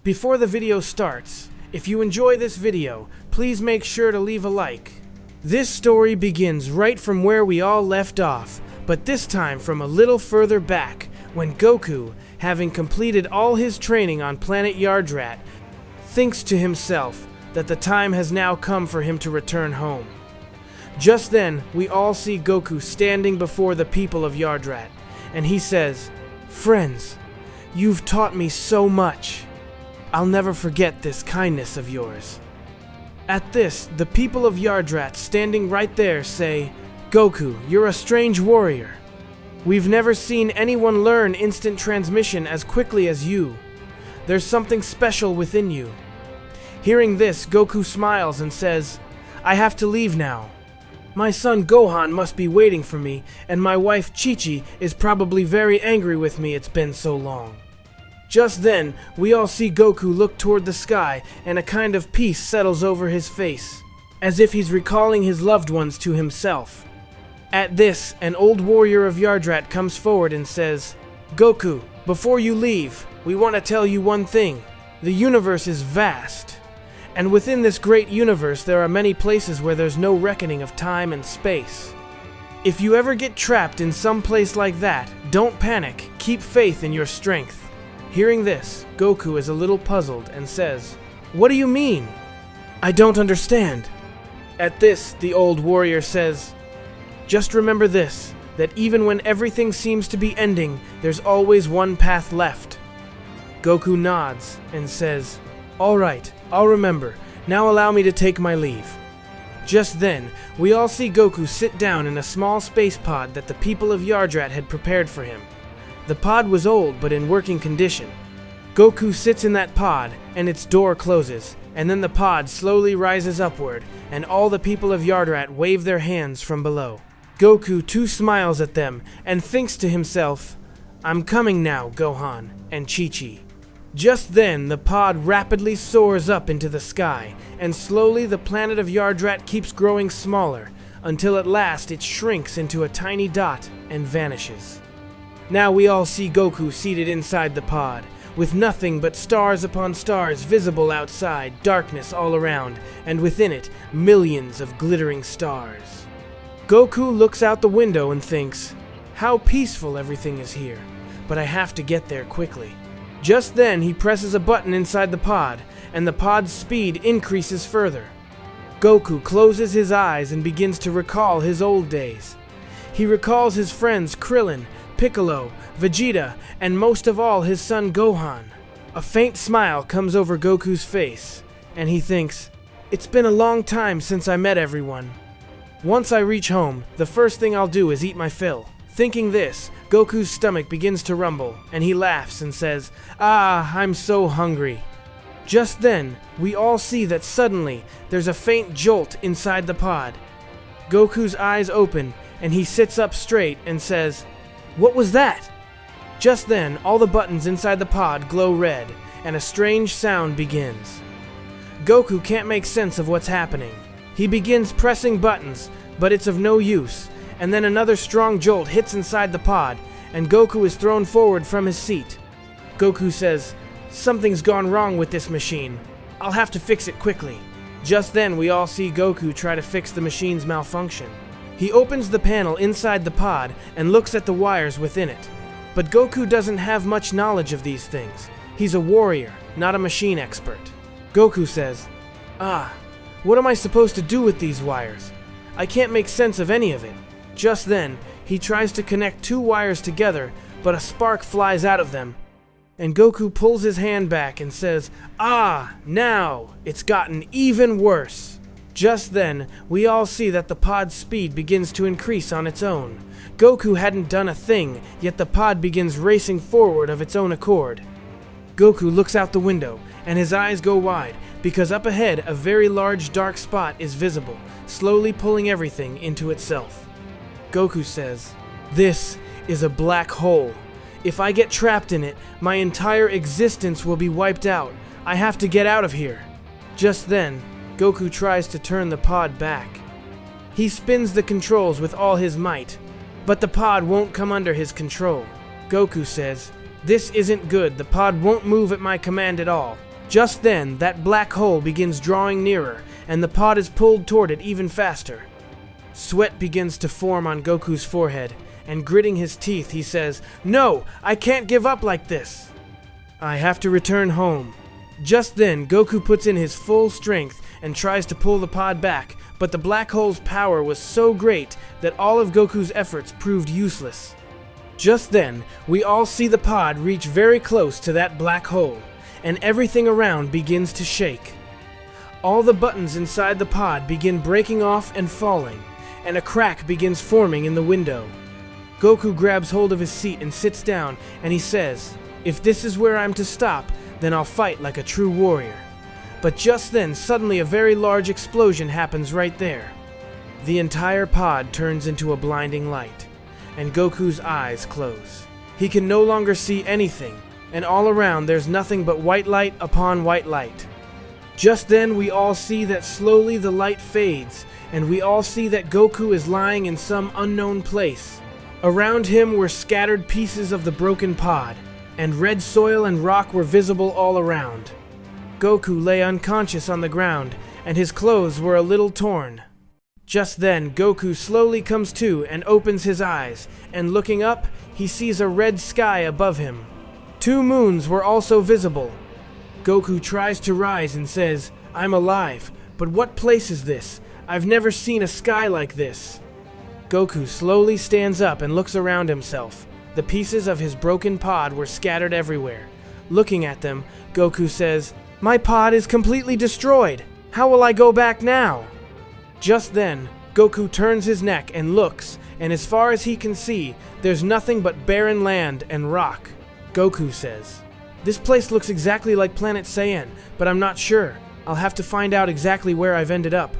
Before the video starts, if you enjoy this video, please make sure to leave a like. This story begins right from where we all left off, but this time from a little further back, when Goku, having completed all his training on planet Yardrat, thinks to himself that the time has now come for him to return home. Just then, we all see Goku standing before the people of Yardrat, and he says, "Friends, you've taught me so much. I'll never forget this kindness of yours." At this, the people of Yardrat standing right there say, "Goku, you're a strange warrior. We've never seen anyone learn instant transmission as quickly as you. There's something special within you." Hearing this, Goku smiles and says, "I have to leave now. My son Gohan must be waiting for me, and my wife Chi-Chi is probably very angry with me, it's been so long." Just then, we all see Goku look toward the sky, and a kind of peace settles over his face, as if he's recalling his loved ones to himself. At this, an old warrior of Yardrat comes forward and says, "Goku, before you leave, we want to tell you one thing. The universe is vast, and within this great universe there are many places where there's no reckoning of time and space. If you ever get trapped in some place like that, don't panic, keep faith in your strength." Hearing this, Goku is a little puzzled and says, "What do you mean? I don't understand." At this, the old warrior says, "Just remember this, that even when everything seems to be ending, there's always one path left." Goku nods and says, "All right, I'll remember. Now allow me to take my leave." Just then, we all see Goku sit down in a small space pod that the people of Yardrat had prepared for him. The pod was old but in working condition. Goku sits in that pod, and its door closes, and then the pod slowly rises upward, and all the people of Yardrat wave their hands from below. Goku too smiles at them, and thinks to himself, "I'm coming now, Gohan and Chi-Chi." Just then, the pod rapidly soars up into the sky, and slowly the planet of Yardrat keeps growing smaller, until at last it shrinks into a tiny dot and vanishes. Now we all see Goku seated inside the pod, with nothing but stars upon stars visible outside, darkness all around, and within it, millions of glittering stars. Goku looks out the window and thinks, "How peaceful everything is here, but I have to get there quickly." Just then, he presses a button inside the pod, and the pod's speed increases further. Goku closes his eyes and begins to recall his old days. He recalls his friends Krillin, Piccolo, Vegeta, and most of all his son Gohan. A faint smile comes over Goku's face, and he thinks, "It's been a long time since I met everyone. Once I reach home, the first thing I'll do is eat my fill." Thinking this, Goku's stomach begins to rumble, and he laughs and says, "Ah, I'm so hungry." Just then, we all see that suddenly, there's a faint jolt inside the pod. Goku's eyes open, and he sits up straight and says, "What was that?" Just then, all the buttons inside the pod glow red, and a strange sound begins. Goku can't make sense of what's happening. He begins pressing buttons, but it's of no use, and then another strong jolt hits inside the pod, and Goku is thrown forward from his seat. Goku says, "Something's gone wrong with this machine. I'll have to fix it quickly." Just then, we all see Goku try to fix the machine's malfunction. He opens the panel inside the pod and looks at the wires within it. But Goku doesn't have much knowledge of these things. He's a warrior, not a machine expert. Goku says, "What am I supposed to do with these wires? I can't make sense of any of it." Just then, he tries to connect two wires together, but a spark flies out of them. And Goku pulls his hand back and says, "Now it's gotten even worse." Just then, we all see that the pod's speed begins to increase on its own. Goku hadn't done a thing, yet the pod begins racing forward of its own accord. Goku looks out the window, and his eyes go wide, because up ahead a very large dark spot is visible, slowly pulling everything into itself. Goku says, "This is a black hole. If I get trapped in it, my entire existence will be wiped out. I have to get out of here." Just then, Goku tries to turn the pod back. He spins the controls with all his might, but the pod won't come under his control. Goku says, "This isn't good, the pod won't move at my command at all." Just then, that black hole begins drawing nearer, and the pod is pulled toward it even faster. Sweat begins to form on Goku's forehead, and gritting his teeth, he says, "No, I can't give up like this. I have to return home." Just then, Goku puts in his full strength and tries to pull the pod back, but the black hole's power was so great that all of Goku's efforts proved useless. Just then, we all see the pod reach very close to that black hole, and everything around begins to shake. All the buttons inside the pod begin breaking off and falling, and a crack begins forming in the window. Goku grabs hold of his seat and sits down, and he says, "If this is where I'm to stop, then I'll fight like a true warrior." But just then, suddenly a very large explosion happens right there. The entire pod turns into a blinding light, and Goku's eyes close. He can no longer see anything, and all around there's nothing but white light upon white light. Just then we all see that slowly the light fades, and we all see that Goku is lying in some unknown place. Around him were scattered pieces of the broken pod, and red soil and rock were visible all around. Goku lay unconscious on the ground, and his clothes were a little torn. Just then, Goku slowly comes to and opens his eyes, and looking up, he sees a red sky above him. 2 moons were also visible. Goku tries to rise and says, "I'm alive, but what place is this? I've never seen a sky like this." Goku slowly stands up and looks around himself. The pieces of his broken pod were scattered everywhere. Looking at them, Goku says, "My pod is completely destroyed. How will I go back now?" Just then, Goku turns his neck and looks, and as far as he can see, there's nothing but barren land and rock. Goku says, "This place looks exactly like Planet Saiyan, but I'm not sure. I'll have to find out exactly where I've ended up."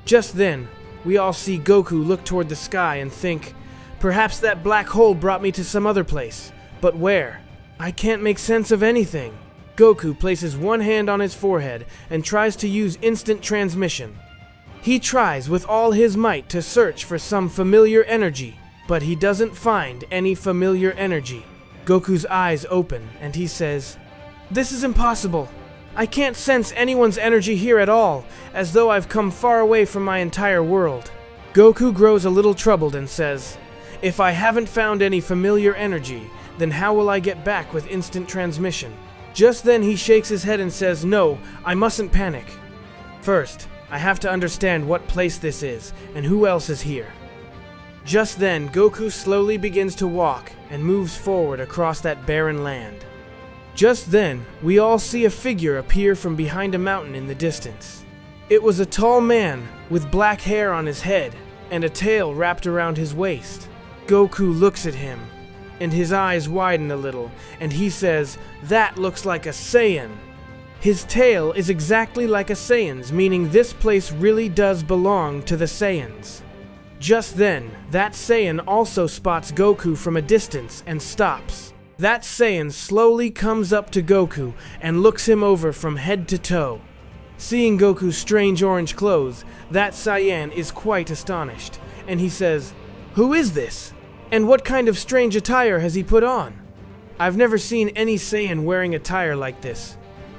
Just then, we all see Goku look toward the sky and think, "Perhaps that black hole brought me to some other place. But where? I can't make sense of anything." Goku places one hand on his forehead and tries to use instant transmission. He tries with all his might to search for some familiar energy, but he doesn't find any familiar energy. Goku's eyes open and he says, "This is impossible. I can't sense anyone's energy here at all, as though I've come far away from my entire world." Goku grows a little troubled and says, "If I haven't found any familiar energy, then how will I get back with instant transmission?" Just then he shakes his head and says, "No, I mustn't panic. First, I have to understand what place this is and who else is here." Just then, Goku slowly begins to walk and moves forward across that barren land. Just then, we all see a figure appear from behind a mountain in the distance. It was a tall man with black hair on his head and a tail wrapped around his waist. Goku looks at him, and his eyes widen a little, and he says, "That looks like a Saiyan." His tail is exactly like a Saiyan's, meaning this place really does belong to the Saiyans. Just then, that Saiyan also spots Goku from a distance and stops. That Saiyan slowly comes up to Goku and looks him over from head to toe. Seeing Goku's strange orange clothes, that Saiyan is quite astonished, and he says, "Who is this? And what kind of strange attire has he put on? I've never seen any Saiyan wearing attire like this."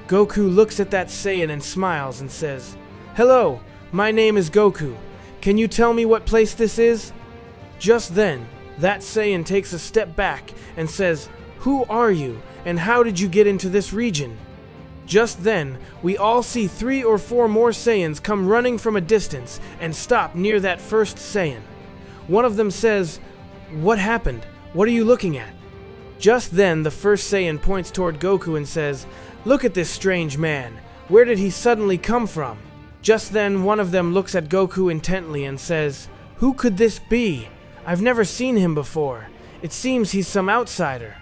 Goku looks at that Saiyan and smiles and says, "Hello, my name is Goku. Can you tell me what place this is?" Just then, that Saiyan takes a step back and says, "Who are you, and how did you get into this region?" Just then, we all see 3 or 4 more Saiyans come running from a distance and stop near that first Saiyan. One of them says, "What happened? What are you looking at?" Just then, the first Saiyan points toward Goku and says, "Look at this strange man. Where did he suddenly come from?" Just then, one of them looks at Goku intently and says, "Who could this be? I've never seen him before. It seems he's some outsider."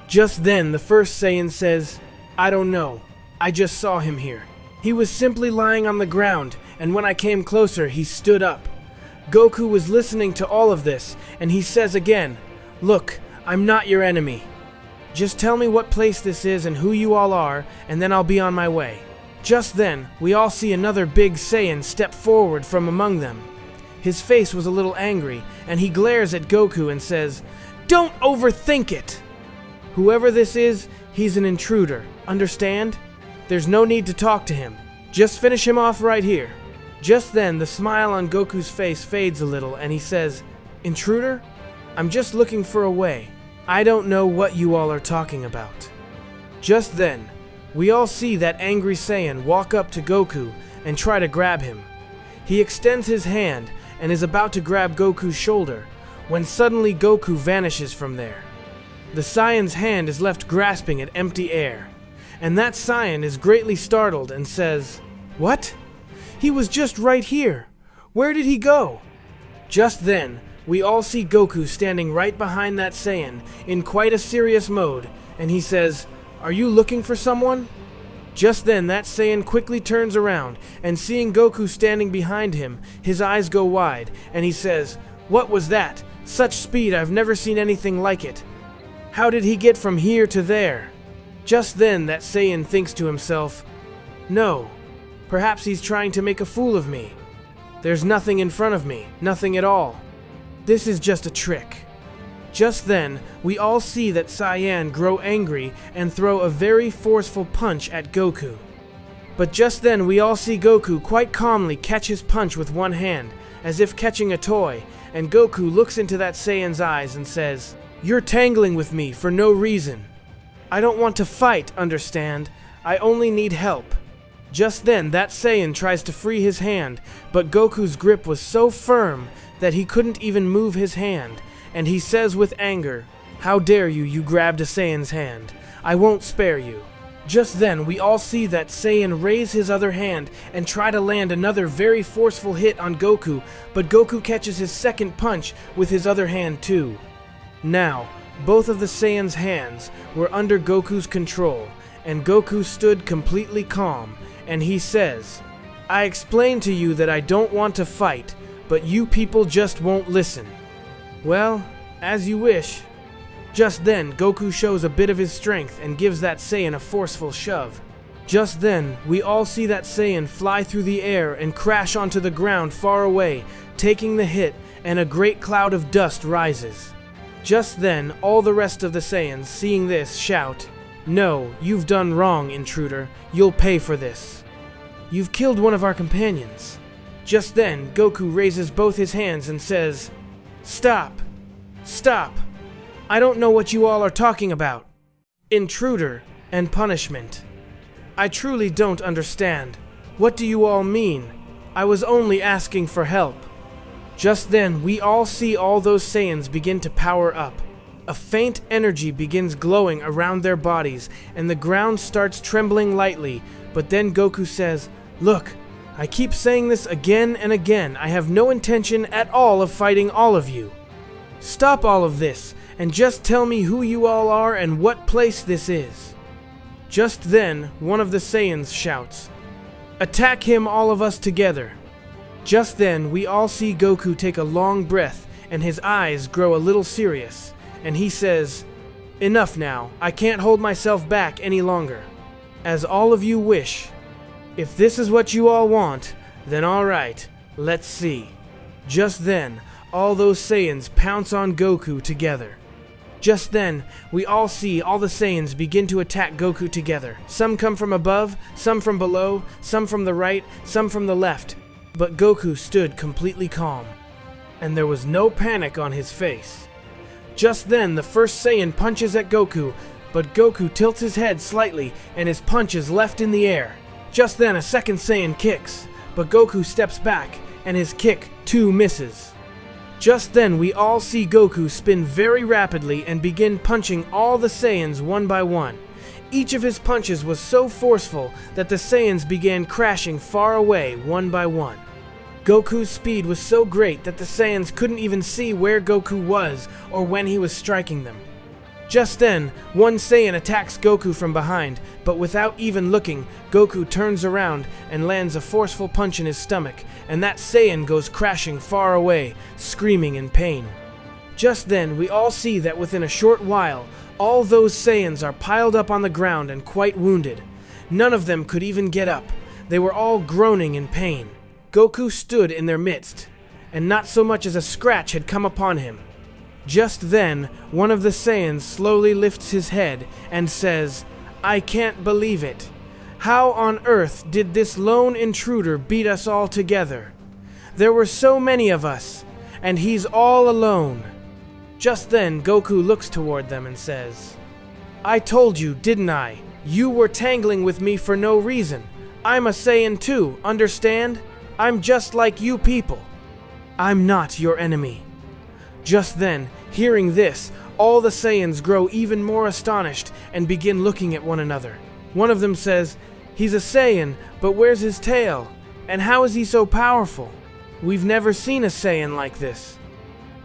Just then, the first Saiyan says, "I don't know. I just saw him here. He was simply lying on the ground, and when I came closer, he stood up." Goku was listening to all of this, and he says again, "Look, I'm not your enemy. Just tell me what place this is and who you all are, and then I'll be on my way." Just then, we all see another big Saiyan step forward from among them. His face was a little angry, and he glares at Goku and says, "Don't overthink it! Whoever this is, he's an intruder, understand? There's no need to talk to him. Just finish him off right here." Just then, the smile on Goku's face fades a little and he says, "Intruder? I'm just looking for a way. I don't know what you all are talking about." Just then, we all see that angry Saiyan walk up to Goku and try to grab him. He extends his hand and is about to grab Goku's shoulder when suddenly Goku vanishes from there. The Saiyan's hand is left grasping at empty air, and that Saiyan is greatly startled and says, "What? He was just right here. Where did he go?" Just then, we all see Goku standing right behind that Saiyan in quite a serious mode, and he says, "Are you looking for someone?" Just then, that Saiyan quickly turns around, and seeing Goku standing behind him, his eyes go wide, and he says, "What was that? Such speed, I've never seen anything like it. How did he get from here to there?" Just then, that Saiyan thinks to himself, "No, perhaps he's trying to make a fool of me. There's nothing in front of me, nothing at all. This is just a trick." Just then, we all see that Saiyan grow angry and throw a very forceful punch at Goku. But just then, we all see Goku quite calmly catch his punch with one hand, as if catching a toy, and Goku looks into that Saiyan's eyes and says, "You're tangling with me for no reason. I don't want to fight, understand? I only need help." Just then, that Saiyan tries to free his hand, but Goku's grip was so firm that he couldn't even move his hand, and he says with anger, "How dare you, you grabbed a Saiyan's hand. I won't spare you." Just then, we all see that Saiyan raise his other hand and try to land another very forceful hit on Goku, but Goku catches his second punch with his other hand too. Now, both of the Saiyan's hands were under Goku's control, and Goku stood completely calm, and he says, "I explained to you that I don't want to fight, but you people just won't listen. Well, as you wish." Just then, Goku shows a bit of his strength and gives that Saiyan a forceful shove. Just then, we all see that Saiyan fly through the air and crash onto the ground far away, taking the hit, and a great cloud of dust rises. Just then, all the rest of the Saiyans, seeing this, shout, "No, you've done wrong, intruder. You'll pay for this. You've killed one of our companions." Just then, Goku raises both his hands and says, "Stop! Stop! I don't know what you all are talking about. Intruder and punishment. I truly don't understand. What do you all mean? I was only asking for help." Just then, we all see all those Saiyans begin to power up. A faint energy begins glowing around their bodies, and the ground starts trembling lightly, but then Goku says, "Look, I keep saying this again and again. I have no intention at all of fighting all of you. Stop all of this, and just tell me who you all are and what place this is." Just then, one of the Saiyans shouts, "Attack him, all of us together." Just then, we all see Goku take a long breath, and his eyes grow a little serious, and he says, "Enough now, I can't hold myself back any longer. As all of you wish. If this is what you all want, then alright, let's see." Just then, all those Saiyans pounce on Goku together. Just then, we all see all the Saiyans begin to attack Goku together. Some come from above, some from below, some from the right, some from the left. But Goku stood completely calm, and there was no panic on his face. Just then, the first Saiyan punches at Goku, but Goku tilts his head slightly, and his punch is left in the air. Just then, a second Saiyan kicks, but Goku steps back, and his kick, too, misses. Just then, we all see Goku spin very rapidly and begin punching all the Saiyans one by one. Each of his punches was so forceful that the Saiyans began crashing far away one by one. Goku's speed was so great that the Saiyans couldn't even see where Goku was or when he was striking them. Just then, one Saiyan attacks Goku from behind, but without even looking, Goku turns around and lands a forceful punch in his stomach, and that Saiyan goes crashing far away, screaming in pain. Just then, we all see that within a short while, all those Saiyans are piled up on the ground and quite wounded. None of them could even get up. They were all groaning in pain. Goku stood in their midst, and not so much as a scratch had come upon him. Just then, one of the Saiyans slowly lifts his head and says, "I can't believe it. How on earth did this lone intruder beat us all together? There were so many of us, and he's all alone. Just then, Goku looks toward them and says, I told you, didn't I? You were tangling with me for no reason. I'm a Saiyan too, understand? I'm just like you people. I'm not your enemy. Just then, hearing this, all the Saiyans grow even more astonished and begin looking at one another. One of them says, He's a Saiyan, but where's his tail? And how is he so powerful? We've never seen a Saiyan like this.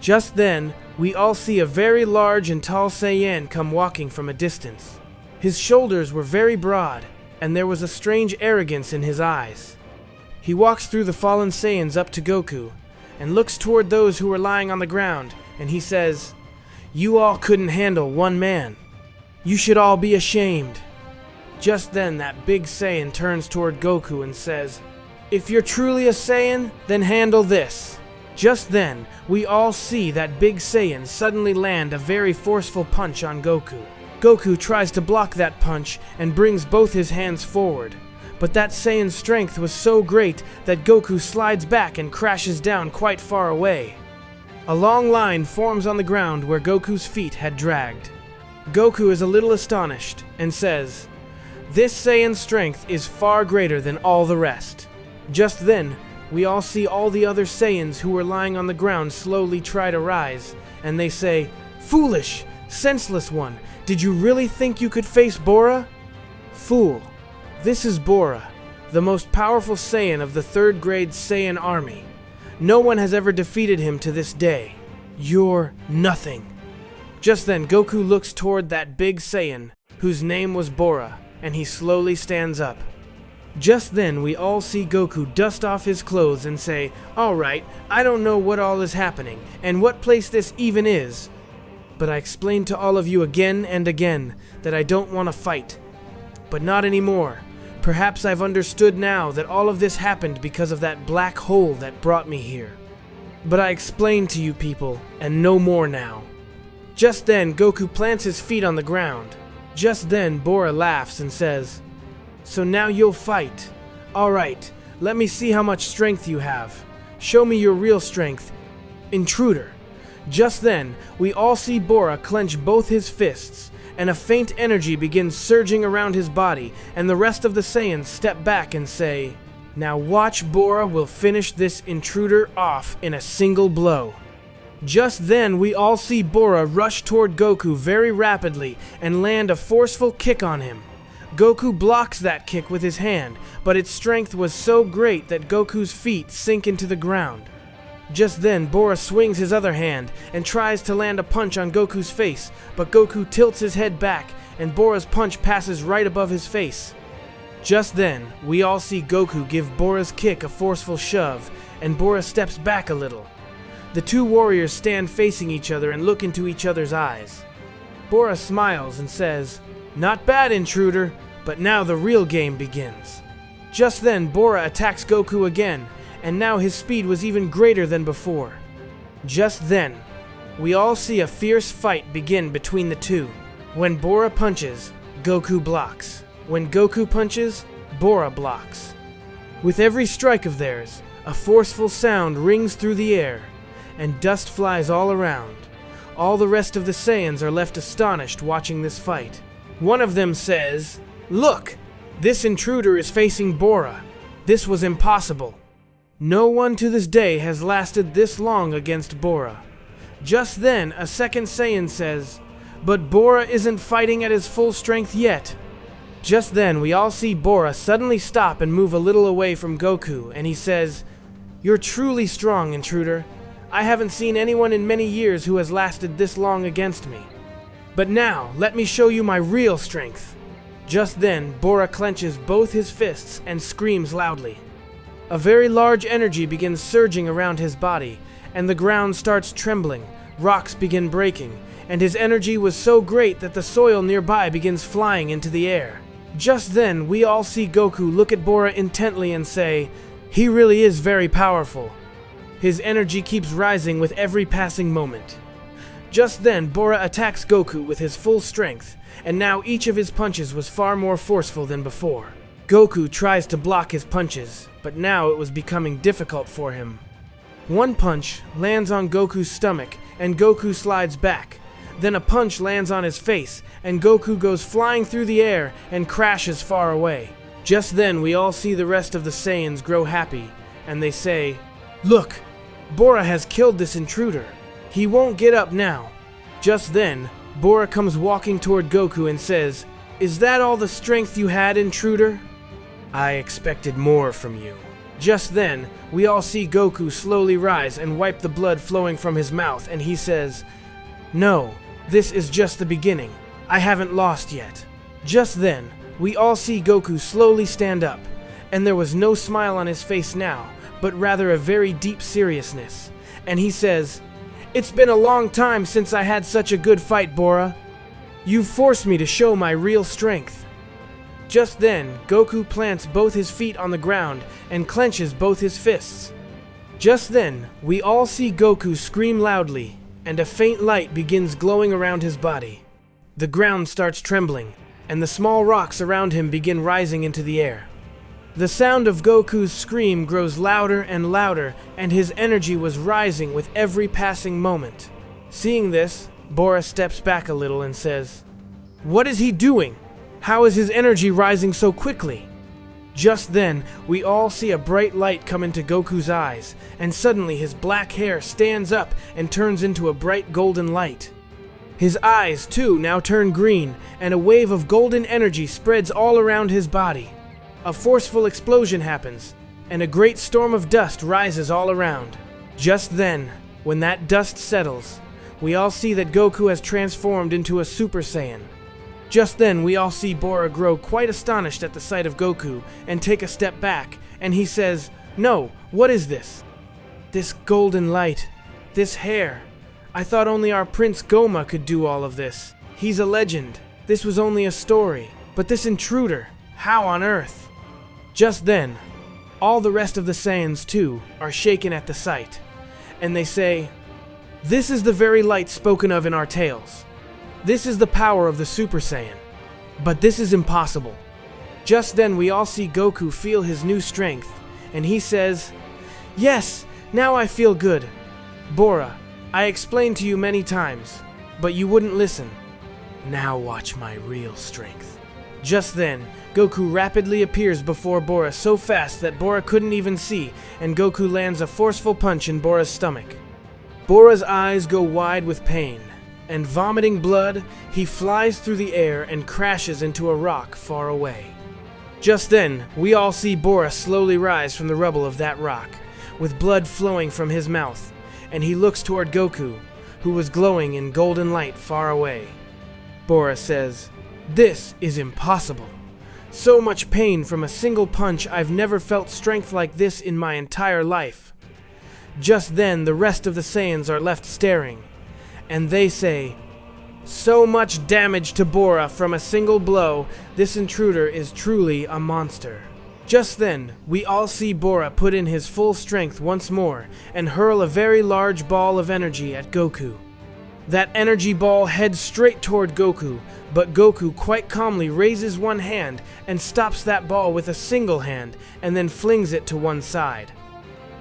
Just then, we all see a very large and tall Saiyan come walking from a distance. His shoulders were very broad, and there was a strange arrogance in his eyes. He walks through the fallen Saiyans up to Goku, and looks toward those who were lying on the ground, and he says, You all couldn't handle one man. You should all be ashamed. Just then, that big Saiyan turns toward Goku and says, If you're truly a Saiyan, then handle this. Just then, we all see that big Saiyan suddenly land a very forceful punch on Goku. Goku tries to block that punch and brings both his hands forward. But that Saiyan's strength was so great that Goku slides back and crashes down quite far away. A long line forms on the ground where Goku's feet had dragged. Goku is a little astonished and says, This Saiyan's strength is far greater than all the rest. Just then, we all see all the other Saiyans who were lying on the ground slowly try to rise, and they say, Foolish, senseless one, did you really think you could face Bora? Fool. This is Bora, the most powerful Saiyan of the 3rd grade Saiyan army. No one has ever defeated him to this day. You're nothing. Just then, Goku looks toward that big Saiyan, whose name was Bora, and he slowly stands up. Just then, we all see Goku dust off his clothes and say, Alright, I don't know what all is happening, and what place this even is. But I explained to all of you again and again that I don't want to fight. But not anymore. Perhaps I've understood now that all of this happened because of that black hole that brought me here. But I explained to you people, and no more now. Just then, Goku plants his feet on the ground. Just then, Bora laughs and says, So now you'll fight. Alright, let me see how much strength you have. Show me your real strength, intruder. Just then, we all see Bora clench both his fists, and a faint energy begins surging around his body, and the rest of the Saiyans step back and say, Now watch Bora will finish this intruder off in a single blow. Just then, we all see Bora rush toward Goku very rapidly and land a forceful kick on him. Goku blocks that kick with his hand, but its strength was so great that Goku's feet sink into the ground. Just then, Bora swings his other hand and tries to land a punch on Goku's face, but Goku tilts his head back and Bora's punch passes right above his face. Just then, we all see Goku give Bora's kick a forceful shove, and Bora steps back a little. The two warriors stand facing each other and look into each other's eyes. Bora smiles and says, Not bad, intruder, but now the real game begins. Just then, Bora attacks Goku again, and now his speed was even greater than before. Just then, we all see a fierce fight begin between the two. When Bora punches, Goku blocks. When Goku punches, Bora blocks. With every strike of theirs, a forceful sound rings through the air, and dust flies all around. All the rest of the Saiyans are left astonished watching this fight. One of them says, Look! This intruder is facing Bora. This was impossible. No one to this day has lasted this long against Bora. Just then, a second Saiyan says, But Bora isn't fighting at his full strength yet. Just then, we all see Bora suddenly stop and move a little away from Goku, and he says, You're truly strong, intruder. I haven't seen anyone in many years who has lasted this long against me. But now, let me show you my real strength. Just then, Bora clenches both his fists and screams loudly. A very large energy begins surging around his body, and the ground starts trembling, rocks begin breaking, and his energy was so great that the soil nearby begins flying into the air. Just then, we all see Goku look at Bora intently and say, He really is very powerful. His energy keeps rising with every passing moment. Just then, Bora attacks Goku with his full strength, and now each of his punches was far more forceful than before. Goku tries to block his punches, but now it was becoming difficult for him. One punch lands on Goku's stomach, and Goku slides back. Then a punch lands on his face, and Goku goes flying through the air and crashes far away. Just then, we all see the rest of the Saiyans grow happy, and they say, "Look, Bora has killed this intruder. He won't get up now." Just then, Bora comes walking toward Goku and says, "Is that all the strength you had, intruder? I expected more from you." Just then, we all see Goku slowly rise and wipe the blood flowing from his mouth, and he says, "No, this is just the beginning. I haven't lost yet." Just then, we all see Goku slowly stand up, and there was no smile on his face now, but rather a very deep seriousness. And he says, "It's been a long time since I had such a good fight, Bora. You've forced me to show my real strength." Just then, Goku plants both his feet on the ground and clenches both his fists. Just then, we all see Goku scream loudly, and a faint light begins glowing around his body. The ground starts trembling, and the small rocks around him begin rising into the air. The sound of Goku's scream grows louder and louder, and his energy was rising with every passing moment. Seeing this, Bora steps back a little and says, "What is he doing? How is his energy rising so quickly?" Just then, we all see a bright light come into Goku's eyes, and suddenly his black hair stands up and turns into a bright golden light. His eyes, too, now turn green, and a wave of golden energy spreads all around his body. A forceful explosion happens, and a great storm of dust rises all around. Just then, when that dust settles, we all see that Goku has transformed into a Super Saiyan. Just then, we all see Bora grow quite astonished at the sight of Goku and take a step back, and he says, "No, what is this? This golden light, this hair. I thought only our Prince Goma could do all of this. He's a legend. This was only a story. But this intruder, how on earth?" Just then, all the rest of the Saiyans too are shaken at the sight, and they say, "This is the very light spoken of in our tales. This is the power of the Super Saiyan. But this is impossible." Just then we all see Goku feel his new strength, and he says, "Yes, now I feel good. Bora, I explained to you many times, but you wouldn't listen. Now watch my real strength." Just then, Goku rapidly appears before Bora so fast that Bora couldn't even see, and Goku lands a forceful punch in Bora's stomach. Bora's eyes go wide with pain, and vomiting blood, he flies through the air and crashes into a rock far away. Just then, we all see Bora slowly rise from the rubble of that rock, with blood flowing from his mouth, and he looks toward Goku, who was glowing in golden light far away. Bora says, "This is impossible. So much pain from a single punch. I've never felt strength like this in my entire life." Just then, the rest of the Saiyans are left staring, and they say, "So much damage to Bora from a single blow. This intruder is truly a monster." Just then, we all see Bora put in his full strength once more and hurl a very large ball of energy at Goku. That energy ball heads straight toward Goku, but Goku quite calmly raises one hand and stops that ball with a single hand and then flings it to one side.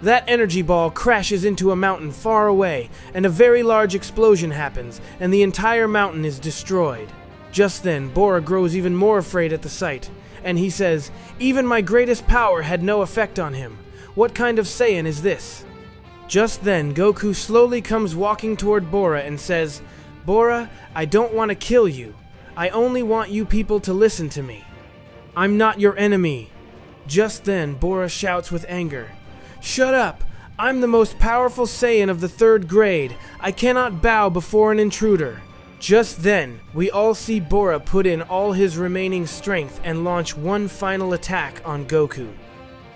That energy ball crashes into a mountain far away, and a very large explosion happens, and the entire mountain is destroyed. Just then, Bora grows even more afraid at the sight, and he says, "Even my greatest power had no effect on him. What kind of Saiyan is this?" Just then, Goku slowly comes walking toward Bora and says, "Bora, I don't want to kill you. I only want you people to listen to me. I'm not your enemy." Just then, Bora shouts with anger, "Shut up! I'm the most powerful Saiyan of the 3rd grade. I cannot bow before an intruder." Just then, we all see Bora put in all his remaining strength and launch one final attack on Goku.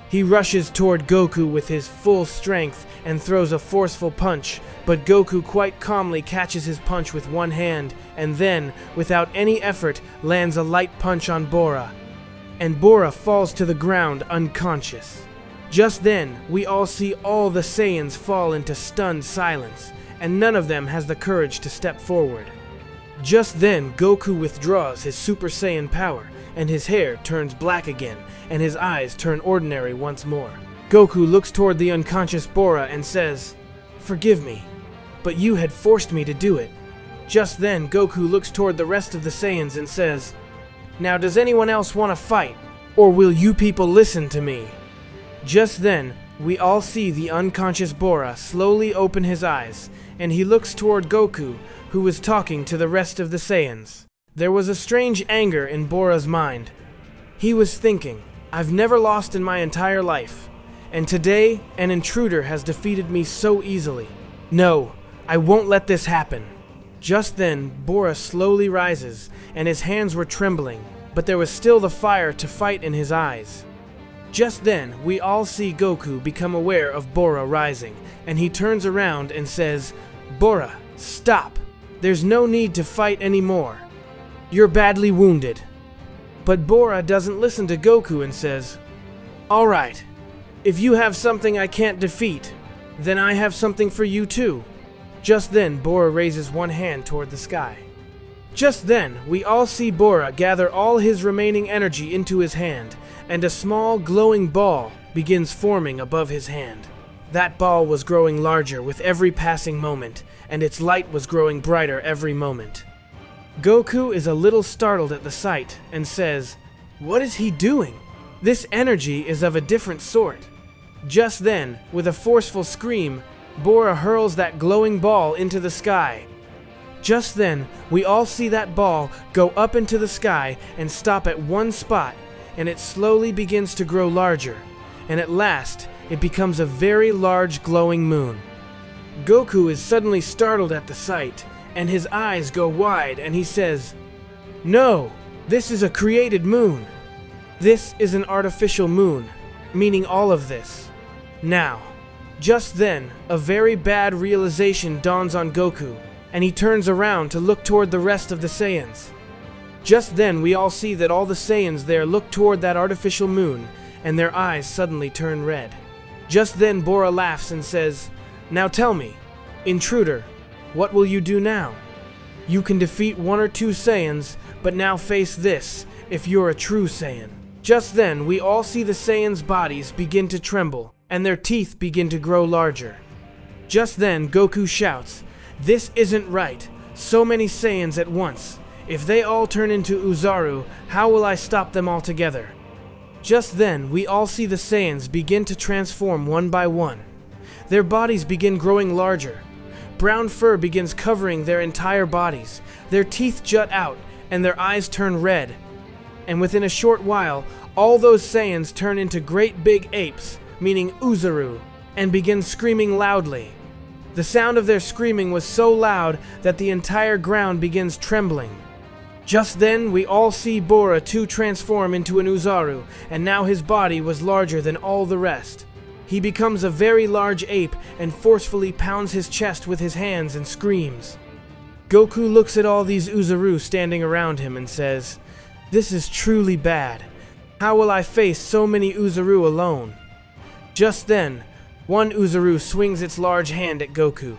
He rushes toward Goku with his full strength and throws a forceful punch, but Goku quite calmly catches his punch with one hand and then, without any effort, lands a light punch on Bora. And Bora falls to the ground unconscious. Just then, we all see all the Saiyans fall into stunned silence, and none of them has the courage to step forward. Just then, Goku withdraws his Super Saiyan power, and his hair turns black again, and his eyes turn ordinary once more. Goku looks toward the unconscious Bora and says, "Forgive me, but you had forced me to do it." Just then, Goku looks toward the rest of the Saiyans and says, "Now does anyone else want to fight, or will you people listen to me?" Just then, we all see the unconscious Bora slowly open his eyes, and he looks toward Goku, who was talking to the rest of the Saiyans. There was a strange anger in Bora's mind. He was thinking, "I've never lost in my entire life, and today an intruder has defeated me so easily. No, I won't let this happen." Just then, Bora slowly rises, and his hands were trembling, but there was still the fire to fight in his eyes. Just then, we all see Goku become aware of Bora rising, and he turns around and says, "Bora, stop. There's no need to fight anymore. You're badly wounded." But Bora doesn't listen to Goku and says, "All right, if you have something I can't defeat, then I have something for you too." Just then, Bora raises one hand toward the sky. Just then, we all see Bora gather all his remaining energy into his hand, and a small glowing ball begins forming above his hand. That ball was growing larger with every passing moment, and its light was growing brighter every moment. Goku is a little startled at the sight and says, "What is he doing? This energy is of a different sort." Just then, with a forceful scream, Bora hurls that glowing ball into the sky. Just then, we all see that ball go up into the sky and stop at one spot, and it slowly begins to grow larger, and at last, it becomes a very large glowing moon. Goku is suddenly startled at the sight, and his eyes go wide, and he says, "No, this is a created moon. This is an artificial moon, meaning all of this. Now." Just then, a very bad realization dawns on Goku, and he turns around to look toward the rest of the Saiyans. Just then, we all see that all the Saiyans there look toward that artificial moon, and their eyes suddenly turn red. Just then, Bora laughs and says, "Now tell me, intruder, what will you do now? You can defeat 1 or 2 Saiyans, but now face this, if you're a true Saiyan." Just then, we all see the Saiyans' bodies begin to tremble, and their teeth begin to grow larger. Just then, Goku shouts, "This isn't right. So many Saiyans at once. If they all turn into Oozaru, how will I stop them all together?" Just then, we all see the Saiyans begin to transform one by one. Their bodies begin growing larger. Brown fur begins covering their entire bodies. Their teeth jut out, and their eyes turn red. And within a short while, all those Saiyans turn into great big apes, meaning Oozaru, and begin screaming loudly. The sound of their screaming was so loud that the entire ground begins trembling. Just then, we all see Bora too transform into an Oozaru, and now his body was larger than all the rest. He becomes a very large ape and forcefully pounds his chest with his hands and screams. Goku looks at all these Oozaru standing around him and says, "This is truly bad. How will I face so many Oozaru alone?" Just then, one Oozaru swings its large hand at Goku.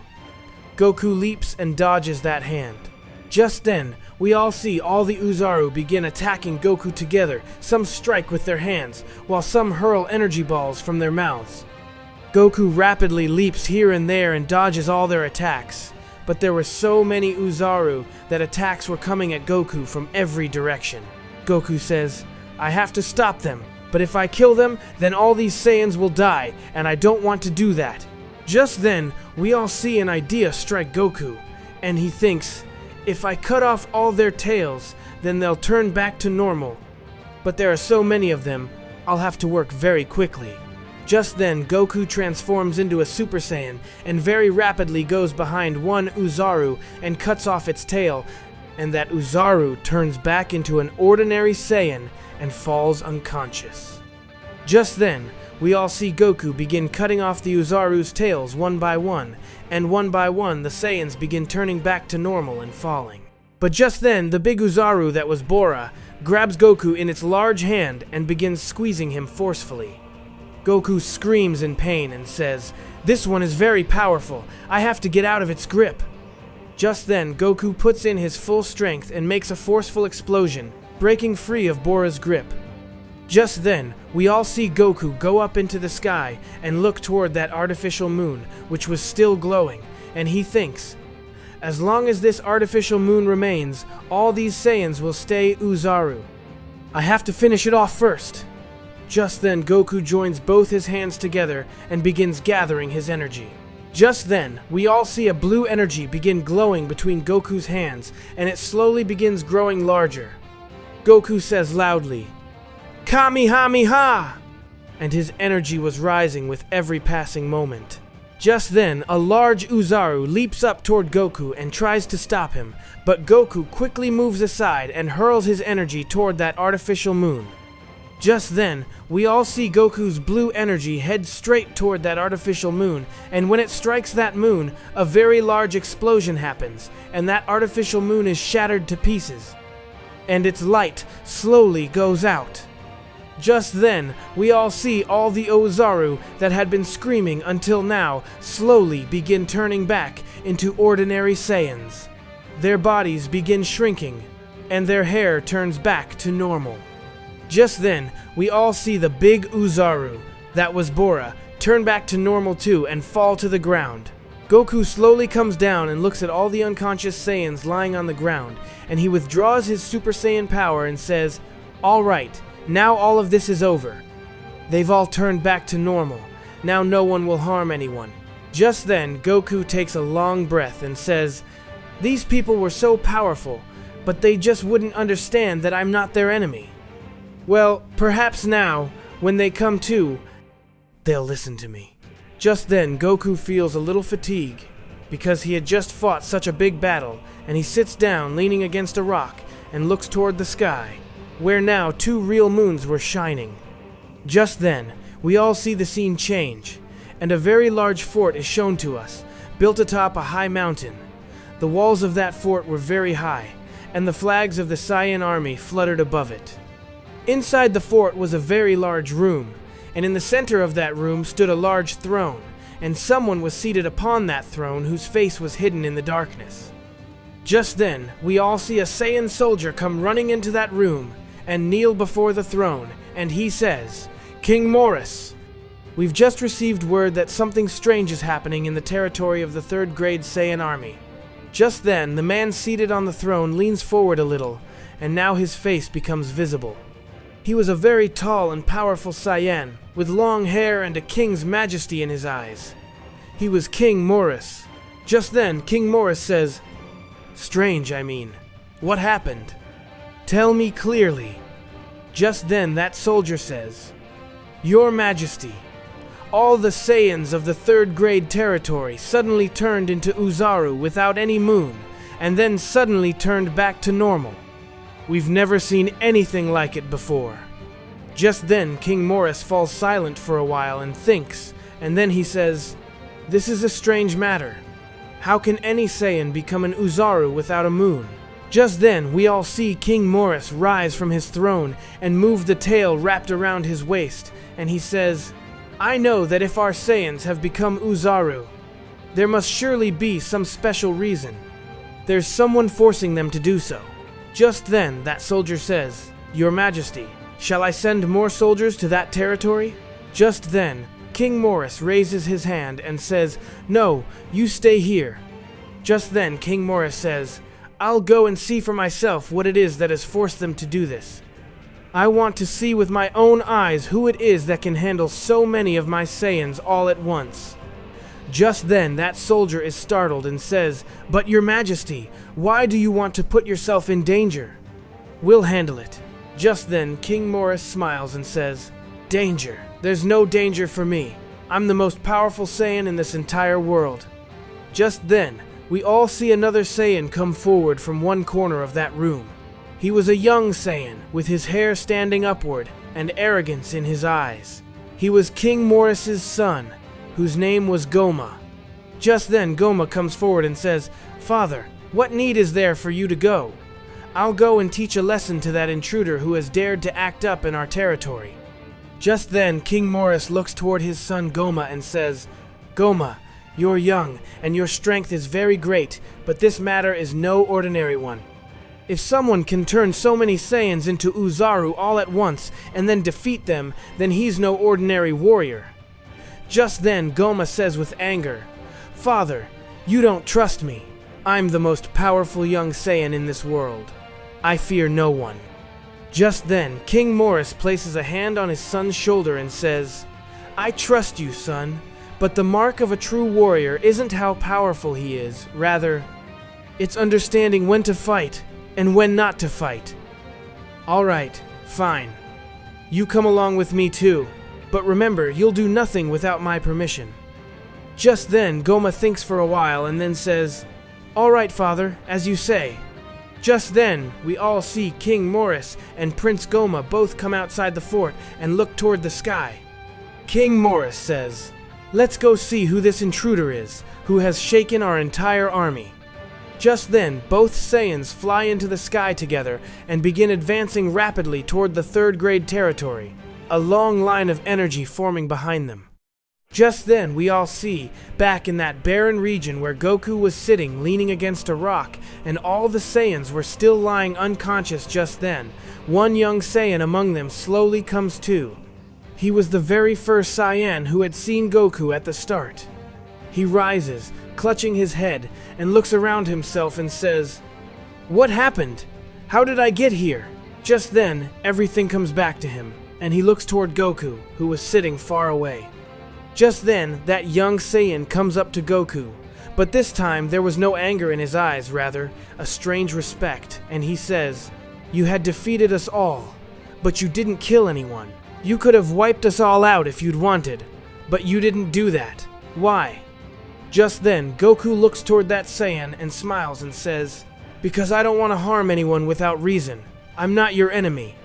Goku leaps and dodges that hand. Just then, we all see all the Oozaru begin attacking Goku together. Some strike with their hands, while some hurl energy balls from their mouths. Goku rapidly leaps here and there and dodges all their attacks. But there were so many Oozaru that attacks were coming at Goku from every direction. Goku says, "I have to stop them. But if I kill them, then all these Saiyans will die, and I don't want to do that." Just then, we all see an idea strike Goku, and he thinks, "If I cut off all their tails, then they'll turn back to normal. But there are so many of them, I'll have to work very quickly." Just then, Goku transforms into a Super Saiyan, and very rapidly goes behind one Oozaru and cuts off its tail, and that Oozaru turns back into an ordinary Saiyan and falls unconscious. Just then, we all see Goku begin cutting off the Oozaru's tails one by one, and one by one the Saiyans begin turning back to normal and falling. But just then, the big Oozaru that was Bora grabs Goku in its large hand and begins squeezing him forcefully. Goku screams in pain and says, "This one is very powerful. I have to get out of its grip." Just then, Goku puts in his full strength and makes a forceful explosion, breaking free of Bora's grip. Just then, we all see Goku go up into the sky and look toward that artificial moon, which was still glowing, and he thinks, as long as this artificial moon remains, all these Saiyans will stay Oozaru. I have to finish it off first. Just then, Goku joins both his hands together and begins gathering his energy. Just then, we all see a blue energy begin glowing between Goku's hands, and it slowly begins growing larger. Goku says loudly, Kamehameha! And his energy was rising with every passing moment. Just then, a large Oozaru leaps up toward Goku and tries to stop him, but Goku quickly moves aside and hurls his energy toward that artificial moon. Just then, we all see Goku's blue energy head straight toward that artificial moon, and when it strikes that moon, a very large explosion happens, and that artificial moon is shattered to pieces, and its light slowly goes out. Just then, we all see all the Oozaru that had been screaming until now slowly begin turning back into ordinary Saiyans. Their bodies begin shrinking, and their hair turns back to normal. Just then, we all see the big Oozaru, that was Bora, turn back to normal too and fall to the ground. Goku slowly comes down and looks at all the unconscious Saiyans lying on the ground, and he withdraws his Super Saiyan power and says, "All right, now all of this is over. They've all turned back to normal. Now no one will harm anyone." Just then, Goku takes a long breath and says, "These people were so powerful, but they just wouldn't understand that I'm not their enemy. Well, perhaps now, when they come to, they'll listen to me." Just then, Goku feels a little fatigue, because he had just fought such a big battle, and he sits down leaning against a rock and looks toward the sky, where now 2 real moons were shining. Just then, we all see the scene change, and a very large fort is shown to us, built atop a high mountain. The walls of that fort were very high, and the flags of the Saiyan army fluttered above it. Inside the fort was a very large room, and in the center of that room stood a large throne, and someone was seated upon that throne whose face was hidden in the darkness. Just then, we all see a Saiyan soldier come running into that room and kneel before the throne, and he says, "King Morris, we've just received word that something strange is happening in the territory of the 3rd grade Saiyan army." Just then, the man seated on the throne leans forward a little, and now his face becomes visible. He was a very tall and powerful Saiyan, with long hair and a king's majesty in his eyes. He was King Morris. Just then, King Morris says, "Strange, I mean. What happened? Tell me clearly." Just then, that soldier says, "Your Majesty, all the Saiyans of the 3rd grade territory suddenly turned into Oozaru without any moon, and then suddenly turned back to normal. We've never seen anything like it before." Just then, King Morris falls silent for a while and thinks, and then he says, "This is a strange matter. How can any Saiyan become an Oozaru without a moon?" Just then, we all see King Morris rise from his throne and move the tail wrapped around his waist, and he says, "I know that if our Saiyans have become Oozaru, there must surely be some special reason. There's someone forcing them to do so." Just then, that soldier says, "Your Majesty, shall I send more soldiers to that territory?" Just then, King Morris raises his hand and says, "No, you stay here." Just then, King Morris says, "I'll go and see for myself what it is that has forced them to do this. I want to see with my own eyes who it is that can handle so many of my Saiyans all at once." Just then, that soldier is startled and says, "But Your Majesty, why do you want to put yourself in danger?" "We'll handle it." Just then, King Morris smiles and says, "Danger? There's no danger for me. I'm the most powerful Saiyan in this entire world." Just then, we all see another Saiyan come forward from one corner of that room. He was a young Saiyan, with his hair standing upward and arrogance in his eyes. He was King Morris's son, whose name was Goma. Just then, Goma comes forward and says, "Father, what need is there for you to go? I'll go and teach a lesson to that intruder who has dared to act up in our territory." Just then, King Morris looks toward his son Goma and says, "Goma, you're young, and your strength is very great, but this matter is no ordinary one. If someone can turn so many Saiyans into Uzaru all at once and then defeat them, then he's no ordinary warrior. Just then, Goma says with anger, "Father, you don't trust me. I'm the most powerful young Saiyan in this world. I fear no one." Just then, King Morris places a hand on his son's shoulder and says, "I trust you, son, but the mark of a true warrior isn't how powerful he is. Rather, it's understanding when to fight and when not to fight." "All right, fine. You come along with me too, but remember, you'll do nothing without my permission." Just then, Goma thinks for a while and then says, "All right, father, as you say." Just then, we all see King Morris and Prince Goma both come outside the fort and look toward the sky. King Morris says, "Let's go see who this intruder is, who has shaken our entire army." Just then, both Saiyans fly into the sky together and begin advancing rapidly toward the third grade territory, a long line of energy forming behind them. Just then, we all see, back in that barren region where Goku was sitting leaning against a rock and all the Saiyans were still lying unconscious just then, one young Saiyan among them slowly comes to. He was the very first Saiyan who had seen Goku at the start. He rises, clutching his head, and looks around himself and says, "What happened? How did I get here?" Just then, everything comes back to him, and he looks toward Goku, who was sitting far away. Just then, that young Saiyan comes up to Goku, but this time there was no anger in his eyes, rather, a strange respect, and he says, "You had defeated us all, but you didn't kill anyone. You could have wiped us all out if you'd wanted, but you didn't do that. Why?" Just then, Goku looks toward that Saiyan and smiles and says, "Because I don't want to harm anyone without reason. I'm not your enemy.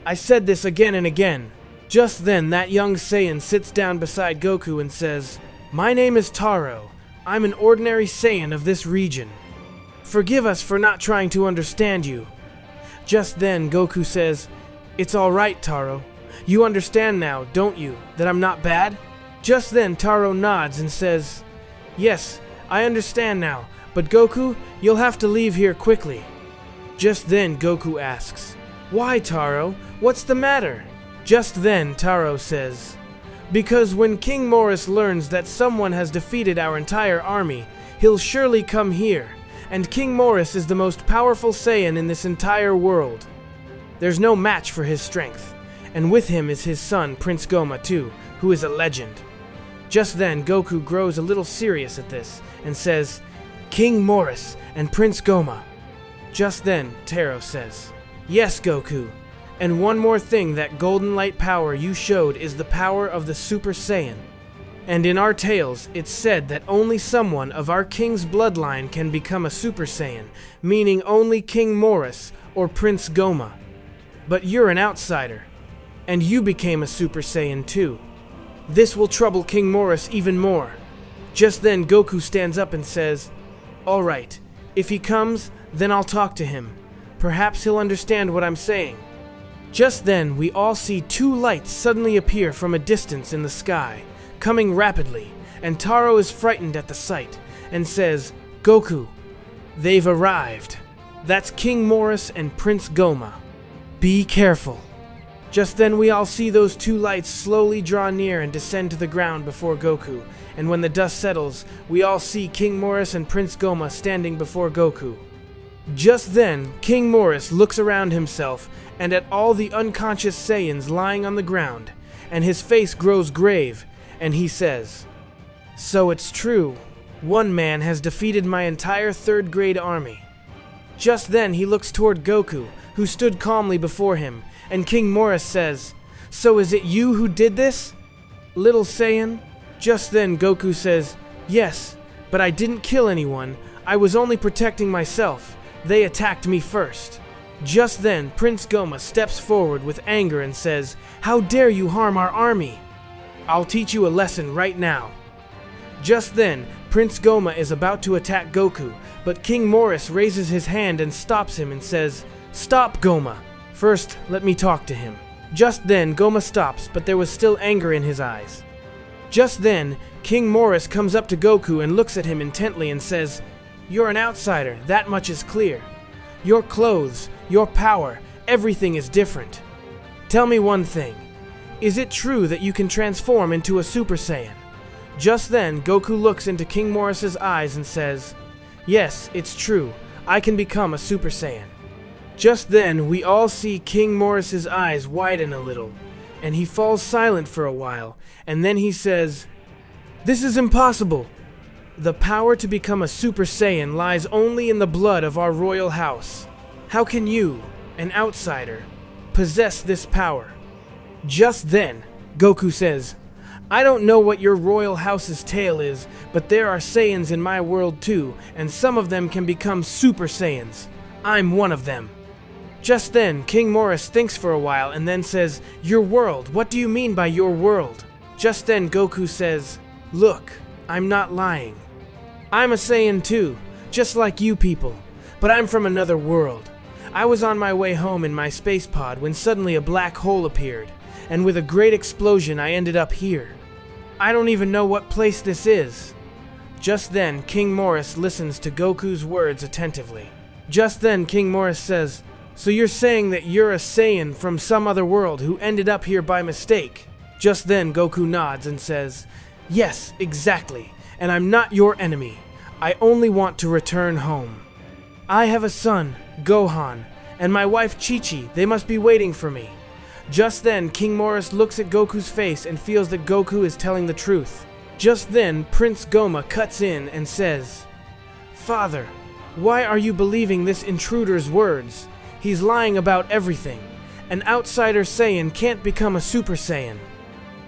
I said this again and again." Just then, that young Saiyan sits down beside Goku and says, "My name is Taro. I'm an ordinary Saiyan of this region. Forgive us for not trying to understand you." Just then, Goku says, "It's all right, Taro. You understand now, don't you, that I'm not bad?" Just then, Taro nods and says, "Yes, I understand now, but Goku, you'll have to leave here quickly." Just then, Goku asks, "Why, Taro? What's the matter?" Just then, Taro says, "Because when King Morris learns that someone has defeated our entire army, he'll surely come here, and King Morris is the most powerful Saiyan in this entire world. There's no match for his strength, and with him is his son, Prince Goma too, who is a legend." Just then, Goku grows a little serious at this, and says, "King Morris and Prince Goma." Just then, Taro says, "Yes, Goku. And one more thing, that golden light power you showed is the power of the Super Saiyan. And in our tales, it's said that only someone of our king's bloodline can become a Super Saiyan, meaning only King Morris or Prince Goma. But you're an outsider, and you became a Super Saiyan too. This will trouble King Morris even more." Just then, Goku stands up and says, "All right, if he comes, then I'll talk to him. Perhaps he'll understand what I'm saying." Just then, we all see two lights suddenly appear from a distance in the sky, coming rapidly, and Taro is frightened at the sight, and says, "Goku, they've arrived. That's King Morris and Prince Goma. Be careful." Just then, we all see those two lights slowly draw near and descend to the ground before Goku, and when the dust settles, we all see King Morris and Prince Goma standing before Goku. Just then, King Morris looks around himself and at all the unconscious Saiyans lying on the ground, and his face grows grave, and he says, "So it's true. One man has defeated my entire third grade army." Just then, he looks toward Goku, who stood calmly before him, and King Morris says, "So is it you who did this, little Saiyan?" Just then, Goku says, "Yes, but I didn't kill anyone. I was only protecting myself. They attacked me first." Just then, Prince Goma steps forward with anger and says, "How dare you harm our army? I'll teach you a lesson right now." Just then, Prince Goma is about to attack Goku, but King Morris raises his hand and stops him and says, "Stop, Goma. First, let me talk to him." Just then, Goma stops, but there was still anger in his eyes. Just then, King Morris comes up to Goku and looks at him intently and says, "You're an outsider, that much is clear. Your clothes, your power, everything is different. Tell me one thing. Is it true that you can transform into a Super Saiyan?" Just then, Goku looks into King Morris's eyes and says, "Yes, it's true. I can become a Super Saiyan." Just then, we all see King Morris's eyes widen a little, and he falls silent for a while, and then he says, "This is impossible. The power to become a Super Saiyan lies only in the blood of our royal house. How can you, an outsider, possess this power?" Just then, Goku says, "I don't know what your royal house's tale is, but there are Saiyans in my world too, and some of them can become Super Saiyans. I'm one of them." Just then, King Morris thinks for a while and then says, "Your world? What do you mean by your world?" Just then, Goku says, "Look, I'm not lying. I'm a Saiyan too, just like you people, but I'm from another world. I was on my way home in my space pod when suddenly a black hole appeared, and with a great explosion I ended up here. I don't even know what place this is." Just then, King Morris listens to Goku's words attentively. Just then, King Morris says, "So you're saying that you're a Saiyan from some other world who ended up here by mistake?" Just then, Goku nods and says, "Yes, exactly, and I'm not your enemy. I only want to return home. I have a son, Gohan, and my wife Chi-Chi. They must be waiting for me." Just then, King Morris looks at Goku's face and feels that Goku is telling the truth. Just then, Prince Goma cuts in and says, "Father, why are you believing this intruder's words? He's lying about everything. An outsider Saiyan can't become a Super Saiyan.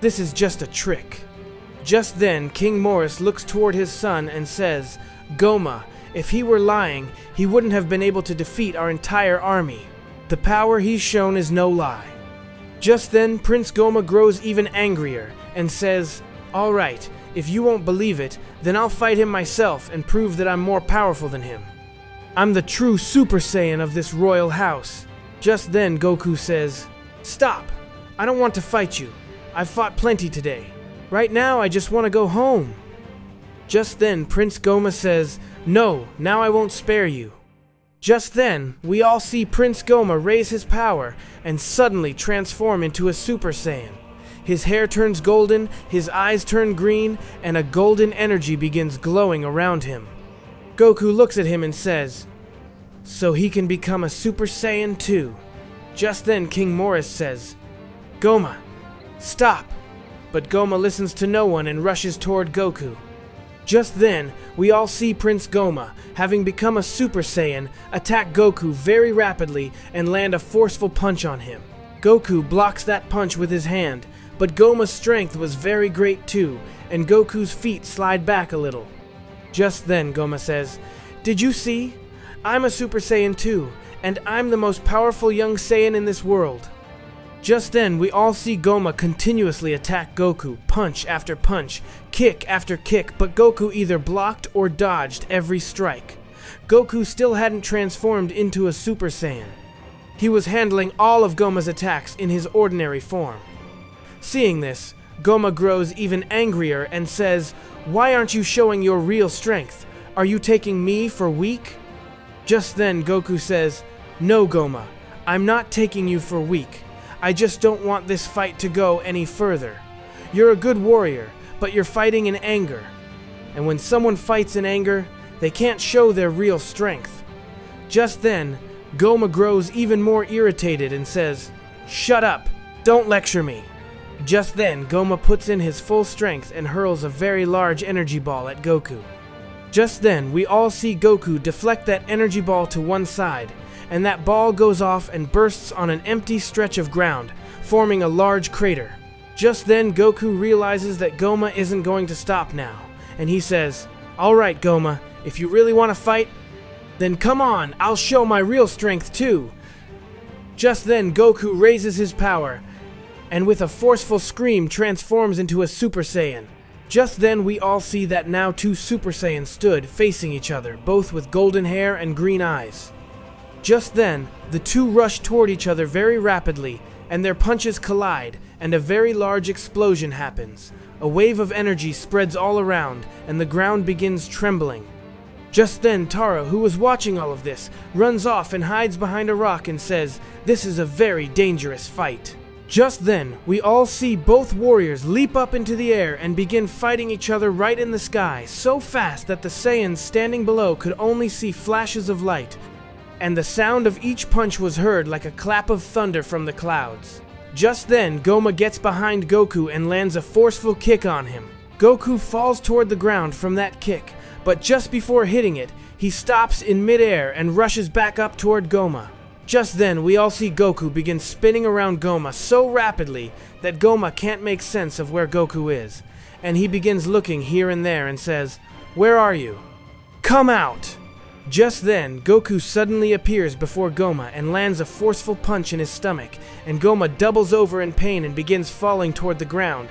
This is just a trick." Just then, King Morris looks toward his son and says, "Goma, if he were lying, he wouldn't have been able to defeat our entire army. The power he's shown is no lie." Just then, Prince Goma grows even angrier and says, "All right, if you won't believe it, then I'll fight him myself and prove that I'm more powerful than him. I'm the true Super Saiyan of this royal house." Just then, Goku says, "Stop! I don't want to fight you. I've fought plenty today. Right now, I just want to go home." Just then, Prince Goma says, "No, now I won't spare you." Just then, we all see Prince Goma raise his power and suddenly transform into a Super Saiyan. His hair turns golden, his eyes turn green, and a golden energy begins glowing around him. Goku looks at him and says, "So he can become a Super Saiyan too." Just then, King Morris says, "Goma, stop!" But Goma listens to no one and rushes toward Goku. Just then, we all see Prince Goma, having become a Super Saiyan, attack Goku very rapidly and land a forceful punch on him. Goku blocks that punch with his hand, but Goma's strength was very great too, and Goku's feet slide back a little. Just then, Goma says, "Did you see? I'm a Super Saiyan too, and I'm the most powerful young Saiyan in this world." Just then, we all see Goma continuously attack Goku, punch after punch, kick after kick, but Goku either blocked or dodged every strike. Goku still hadn't transformed into a Super Saiyan. He was handling all of Goma's attacks in his ordinary form. Seeing this, Goma grows even angrier and says, "Why aren't you showing your real strength? Are you taking me for weak?" Just then, Goku says, "No, Goma, I'm not taking you for weak. I just don't want this fight to go any further. You're a good warrior, but you're fighting in anger. And when someone fights in anger, they can't show their real strength." Just then, Goma grows even more irritated and says, "Shut up! Don't lecture me!" Just then, Goma puts in his full strength and hurls a very large energy ball at Goku. Just then, we all see Goku deflect that energy ball to one side, and that ball goes off and bursts on an empty stretch of ground, forming a large crater. Just then, Goku realizes that Goma isn't going to stop now, and he says, "All right, Goma, if you really want to fight, then come on, I'll show my real strength too." Just then, Goku raises his power, and with a forceful scream transforms into a Super Saiyan. Just then, we all see that now two Super Saiyans stood facing each other, both with golden hair and green eyes. Just then, the two rush toward each other very rapidly, and their punches collide, and a very large explosion happens. A wave of energy spreads all around, and the ground begins trembling. Just then, Taro, who was watching all of this, runs off and hides behind a rock and says, "This is a very dangerous fight." Just then, we all see both warriors leap up into the air and begin fighting each other right in the sky, so fast that the Saiyans standing below could only see flashes of light, and the sound of each punch was heard like a clap of thunder from the clouds. Just then, Goma gets behind Goku and lands a forceful kick on him. Goku falls toward the ground from that kick, but just before hitting it, he stops in midair and rushes back up toward Goma. Just then, we all see Goku begin spinning around Goma so rapidly that Goma can't make sense of where Goku is, and he begins looking here and there and says, "Where are you? Come out!" Just then, Goku suddenly appears before Goma and lands a forceful punch in his stomach, and Goma doubles over in pain and begins falling toward the ground,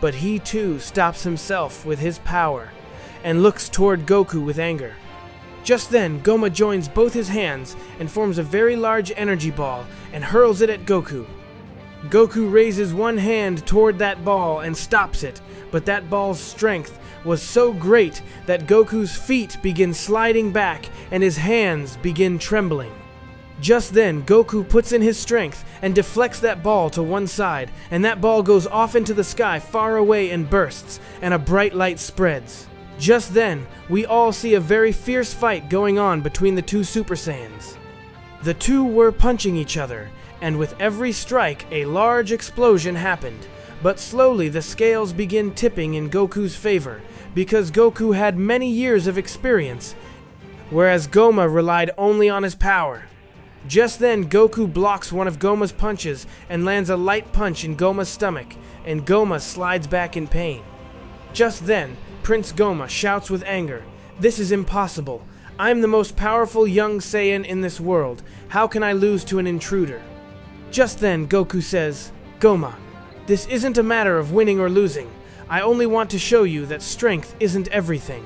but he too stops himself with his power and looks toward Goku with anger. Just then, Goma joins both his hands and forms a very large energy ball and hurls it at Goku. Goku raises one hand toward that ball and stops it, but that ball's strength was so great that Goku's feet begin sliding back and his hands begin trembling. Just then, Goku puts in his strength and deflects that ball to one side, and that ball goes off into the sky far away and bursts, and a bright light spreads. Just then, we all see a very fierce fight going on between the two Super Saiyans. The two were punching each other, and with every strike, a large explosion happened. But slowly the scales begin tipping in Goku's favor, because Goku had many years of experience, whereas Goma relied only on his power. Just then, Goku blocks one of Goma's punches and lands a light punch in Goma's stomach, and Goma slides back in pain. Just then, Prince Goma shouts with anger, "This is impossible. I'm the most powerful young Saiyan in this world. How can I lose to an intruder?" Just then, Goku says, "Goma, this isn't a matter of winning or losing. I only want to show you that strength isn't everything."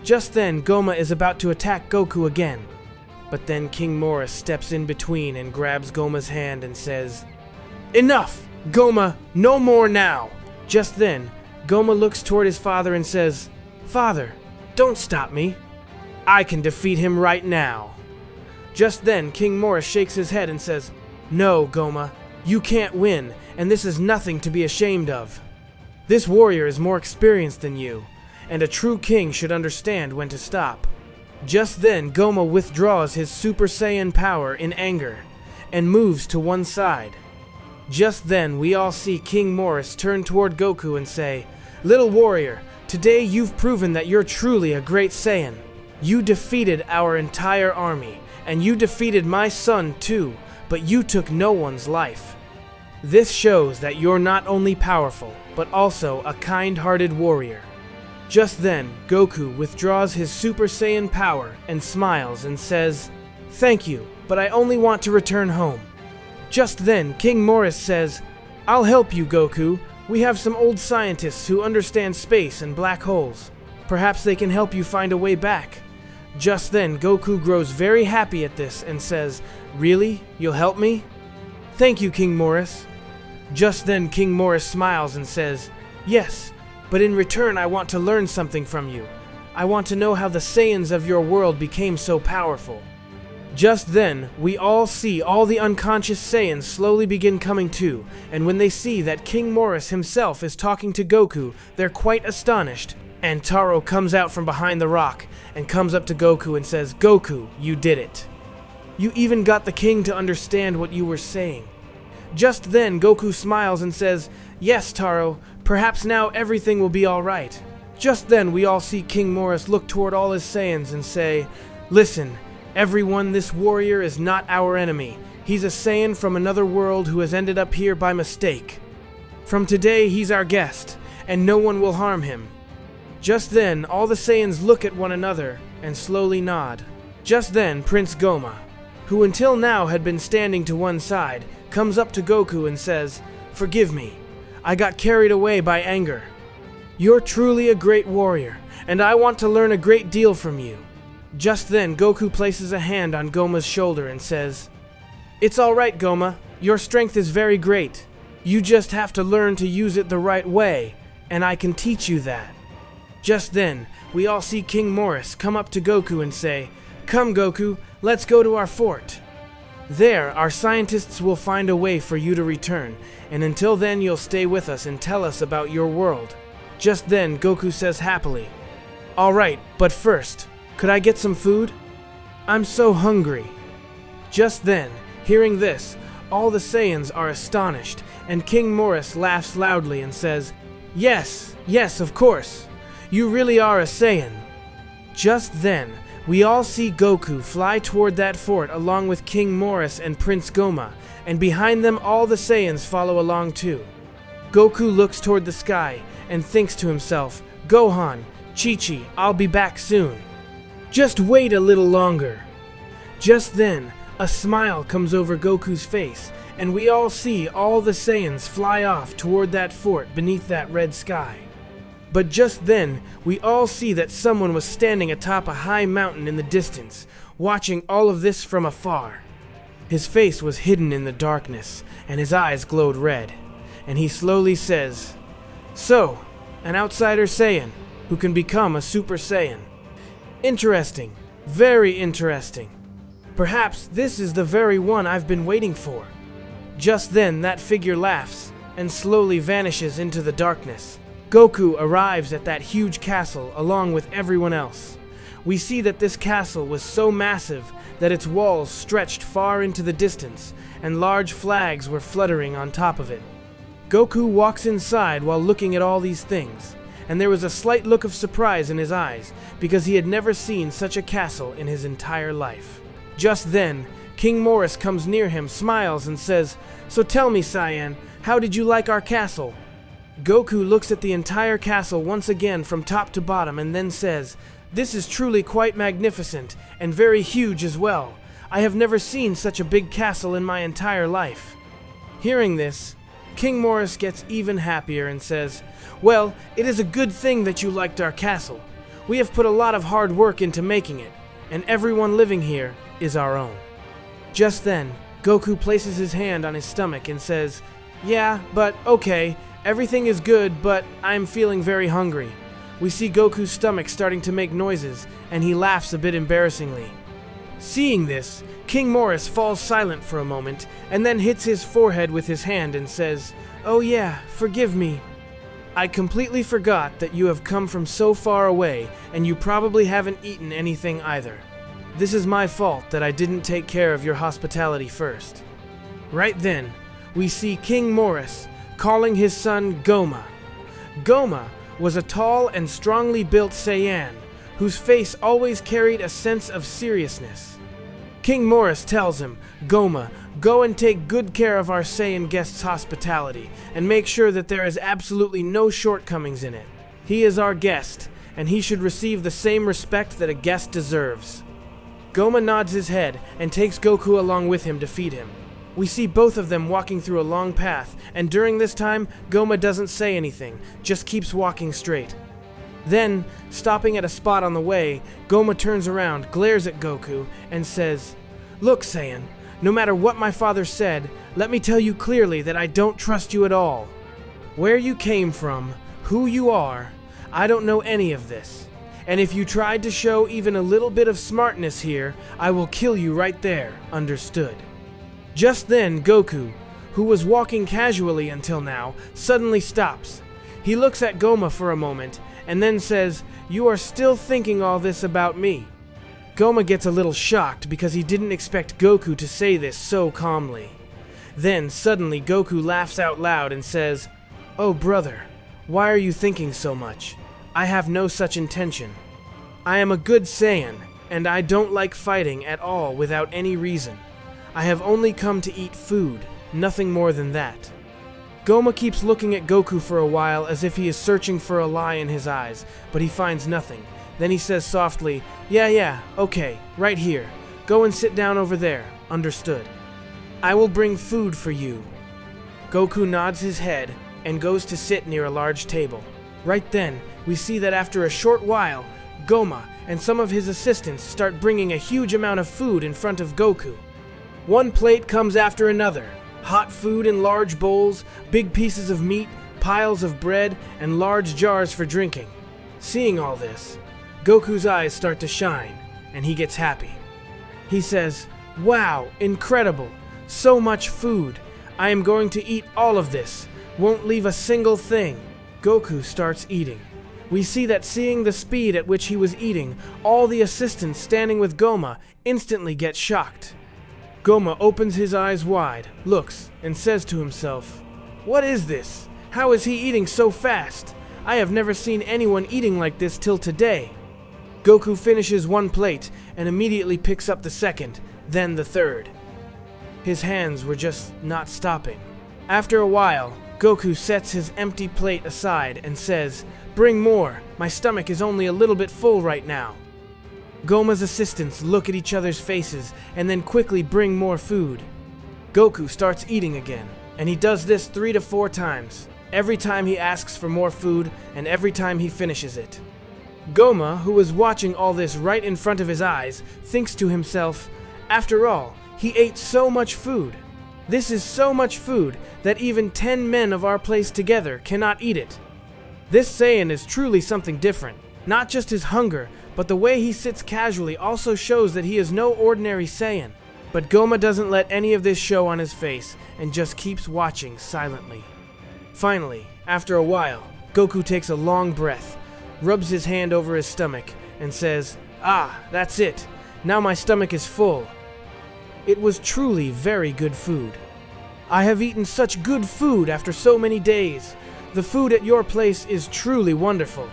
Just then, Goma is about to attack Goku again. But then King Morris steps in between and grabs Goma's hand and says, "Enough! Goma, no more now!" Just then, Goma looks toward his father and says, "Father, don't stop me. I can defeat him right now." Just then, King Morris shakes his head and says, "No, Goma, you can't win, and this is nothing to be ashamed of. This warrior is more experienced than you, and a true king should understand when to stop." Just then, Goma withdraws his Super Saiyan power in anger and moves to one side. Just then, we all see King Morris turn toward Goku and say, "Little warrior, today you've proven that you're truly a great Saiyan. You defeated our entire army, and you defeated my son too, but you took no one's life. This shows that you're not only powerful, but also a kind-hearted warrior." Just then, Goku withdraws his Super Saiyan power and smiles and says, "Thank you, but I only want to return home." Just then, King Morris says, "I'll help you, Goku. We have some old scientists who understand space and black holes. Perhaps they can help you find a way back." Just then, Goku grows very happy at this and says, "Really? You'll help me?" "Thank you, King Morris." Just then, King Morris smiles and says, "Yes, but in return I want to learn something from you. I want to know how the Saiyans of your world became so powerful." Just then, we all see all the unconscious Saiyans slowly begin coming to, and when they see that King Morris himself is talking to Goku, they're quite astonished, and Taro comes out from behind the rock and comes up to Goku and says, "Goku, you did it. You even got the king to understand what you were saying." Just then, Goku smiles and says, "Yes, Taro, perhaps now everything will be alright." Just then, we all see King Morris look toward all his Saiyans and say, "Listen, everyone, this warrior is not our enemy. He's a Saiyan from another world who has ended up here by mistake. From today, he's our guest, and no one will harm him." Just then, all the Saiyans look at one another and slowly nod. Just then, Prince Goma, who until now had been standing to one side, comes up to Goku and says, "Forgive me. I got carried away by anger. You're truly a great warrior, and I want to learn a great deal from you." Just then, Goku places a hand on Goma's shoulder and says, "It's all right, Goma. Your strength is very great. You just have to learn to use it the right way, and I can teach you that." Just then, we all see King Morris come up to Goku and say, "Come Goku, let's go to our fort. There, our scientists will find a way for you to return, and until then you'll stay with us and tell us about your world." Just then, Goku says happily, "All right, but first, could I get some food? I'm so hungry." Just then, hearing this, all the Saiyans are astonished, and King Morris laughs loudly and says, "Yes, yes, of course. You really are a Saiyan." Just then, we all see Goku fly toward that fort along with King Morris and Prince Goma, and behind them all the Saiyans follow along too. Goku looks toward the sky and thinks to himself, "Gohan, Chi-Chi, I'll be back soon. Just wait a little longer." Just then, a smile comes over Goku's face, and we all see all the Saiyans fly off toward that fort beneath that red sky. But just then, we all see that someone was standing atop a high mountain in the distance, watching all of this from afar. His face was hidden in the darkness, and his eyes glowed red, and he slowly says, "So, an outsider Saiyan who can become a Super Saiyan. Interesting, very interesting. Perhaps this is the very one I've been waiting for." Just then, that figure laughs and slowly vanishes into the darkness. Goku arrives at that huge castle along with everyone else. We see that this castle was so massive that its walls stretched far into the distance, and large flags were fluttering on top of it. Goku walks inside while looking at all these things, and there was a slight look of surprise in his eyes because he had never seen such a castle in his entire life. Just then, King Morris comes near him, smiles, and says, "So tell me, Saiyan, how did you like our castle?" Goku looks at the entire castle once again from top to bottom and then says, "This is truly quite magnificent and very huge as well. I have never seen such a big castle in my entire life." Hearing this, King Morris gets even happier and says, "Well, it is a good thing that you liked our castle. We have put a lot of hard work into making it, and everyone living here is our own." Just then, Goku places his hand on his stomach and says, "Yeah, but okay, everything is good, but I'm feeling very hungry." We see Goku's stomach starting to make noises, and he laughs a bit embarrassingly. Seeing this, King Morris falls silent for a moment, and then hits his forehead with his hand and says, "Oh yeah, forgive me. I completely forgot that you have come from so far away, and you probably haven't eaten anything either. This is my fault that I didn't take care of your hospitality first." Right then, we see King Morris calling his son Goma. Goma was a tall and strongly built Saiyan, whose face always carried a sense of seriousness. King Morris tells him, "Goma, go and take good care of our Saiyan guest's hospitality, and make sure that there is absolutely no shortcomings in it. He is our guest, and he should receive the same respect that a guest deserves." Goma nods his head and takes Goku along with him to feed him. We see both of them walking through a long path, and during this time, Goma doesn't say anything, just keeps walking straight. Then, stopping at a spot on the way, Goma turns around, glares at Goku, and says, "Look, Saiyan, no matter what my father said, let me tell you clearly that I don't trust you at all. Where you came from, who you are, I don't know any of this. And if you tried to show even a little bit of smartness here, I will kill you right there, understood?" Just then, Goku, who was walking casually until now, suddenly stops. He looks at Goma for a moment, and then says, "You are still thinking all this about me?" Goma gets a little shocked because he didn't expect Goku to say this so calmly. Then, suddenly, Goku laughs out loud and says, "Oh brother, why are you thinking so much? I have no such intention. I am a good Saiyan, and I don't like fighting at all without any reason. I have only come to eat food, nothing more than that." Goma keeps looking at Goku for a while as if he is searching for a lie in his eyes, but he finds nothing. Then he says softly, Yeah, okay, right here. Go and sit down over there, understood? I will bring food for you." Goku nods his head and goes to sit near a large table. Right then, we see that after a short while, Goma and some of his assistants start bringing a huge amount of food in front of Goku. One plate comes after another. Hot food in large bowls, big pieces of meat, piles of bread, and large jars for drinking. Seeing all this, Goku's eyes start to shine, and he gets happy. He says, "Wow, incredible! So much food! I am going to eat all of this, won't leave a single thing." Goku starts eating. We see that seeing the speed at which he was eating, all the assistants standing with Goma instantly get shocked. Goma opens his eyes wide, looks, and says to himself, "What is this? How is he eating so fast? I have never seen anyone eating like this till today." Goku finishes one plate and immediately picks up the second, then the third. His hands were just not stopping. After a while, Goku sets his empty plate aside and says, "Bring more, my stomach is only a little bit full right now." Goma's assistants look at each other's faces and then quickly bring more food. Goku starts eating again, and he does this 3 to 4 times. Every time he asks for more food, and every time he finishes it. Goma, who was watching all this right in front of his eyes, thinks to himself, "After all, he ate so much food. This is so much food that even 10 men of our place together cannot eat it. This Saiyan is truly something different. Not just his hunger, but the way he sits casually also shows that he is no ordinary Saiyan." But Goma doesn't let any of this show on his face and just keeps watching silently. Finally, after a while, Goku takes a long breath, rubs his hand over his stomach, and says, "Ah, that's it. Now my stomach is full." It was truly very good food. "I have eaten such good food after so many days. The food at your place is truly wonderful,"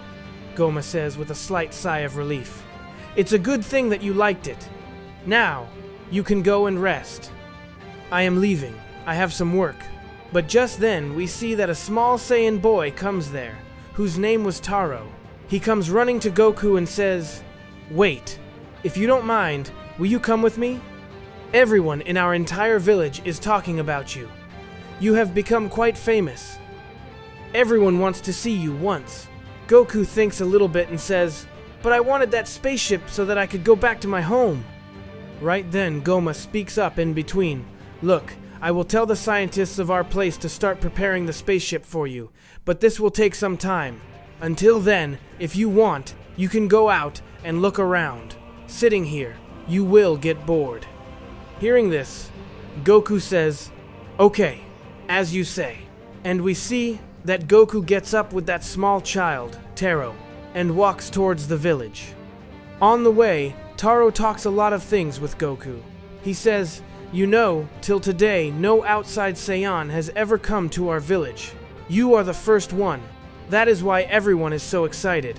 Goma says with a slight sigh of relief. "It's a good thing that you liked it. Now, you can go and rest. I am leaving. I have some work." But just then, we see that a small Saiyan boy comes there, whose name was Taro. He comes running to Goku and says, "Wait, if you don't mind, will you come with me? Everyone in our entire village is talking about you. You have become quite famous. Everyone wants to see you once." Goku thinks a little bit and says, "But I wanted that spaceship so that I could go back to my home." Right then, Goma speaks up in between. "Look, I will tell the scientists of our place to start preparing the spaceship for you, but this will take some time. Until then, if you want, you can go out and look around. Sitting here, you will get bored." Hearing this, Goku says, "Okay, as you say." And we see that Goku gets up with that small child, Taro, and walks towards the village. On the way, Taro talks a lot of things with Goku. He says, "You know, till today, no outside Saiyan has ever come to our village. You are the first one. That is why everyone is so excited."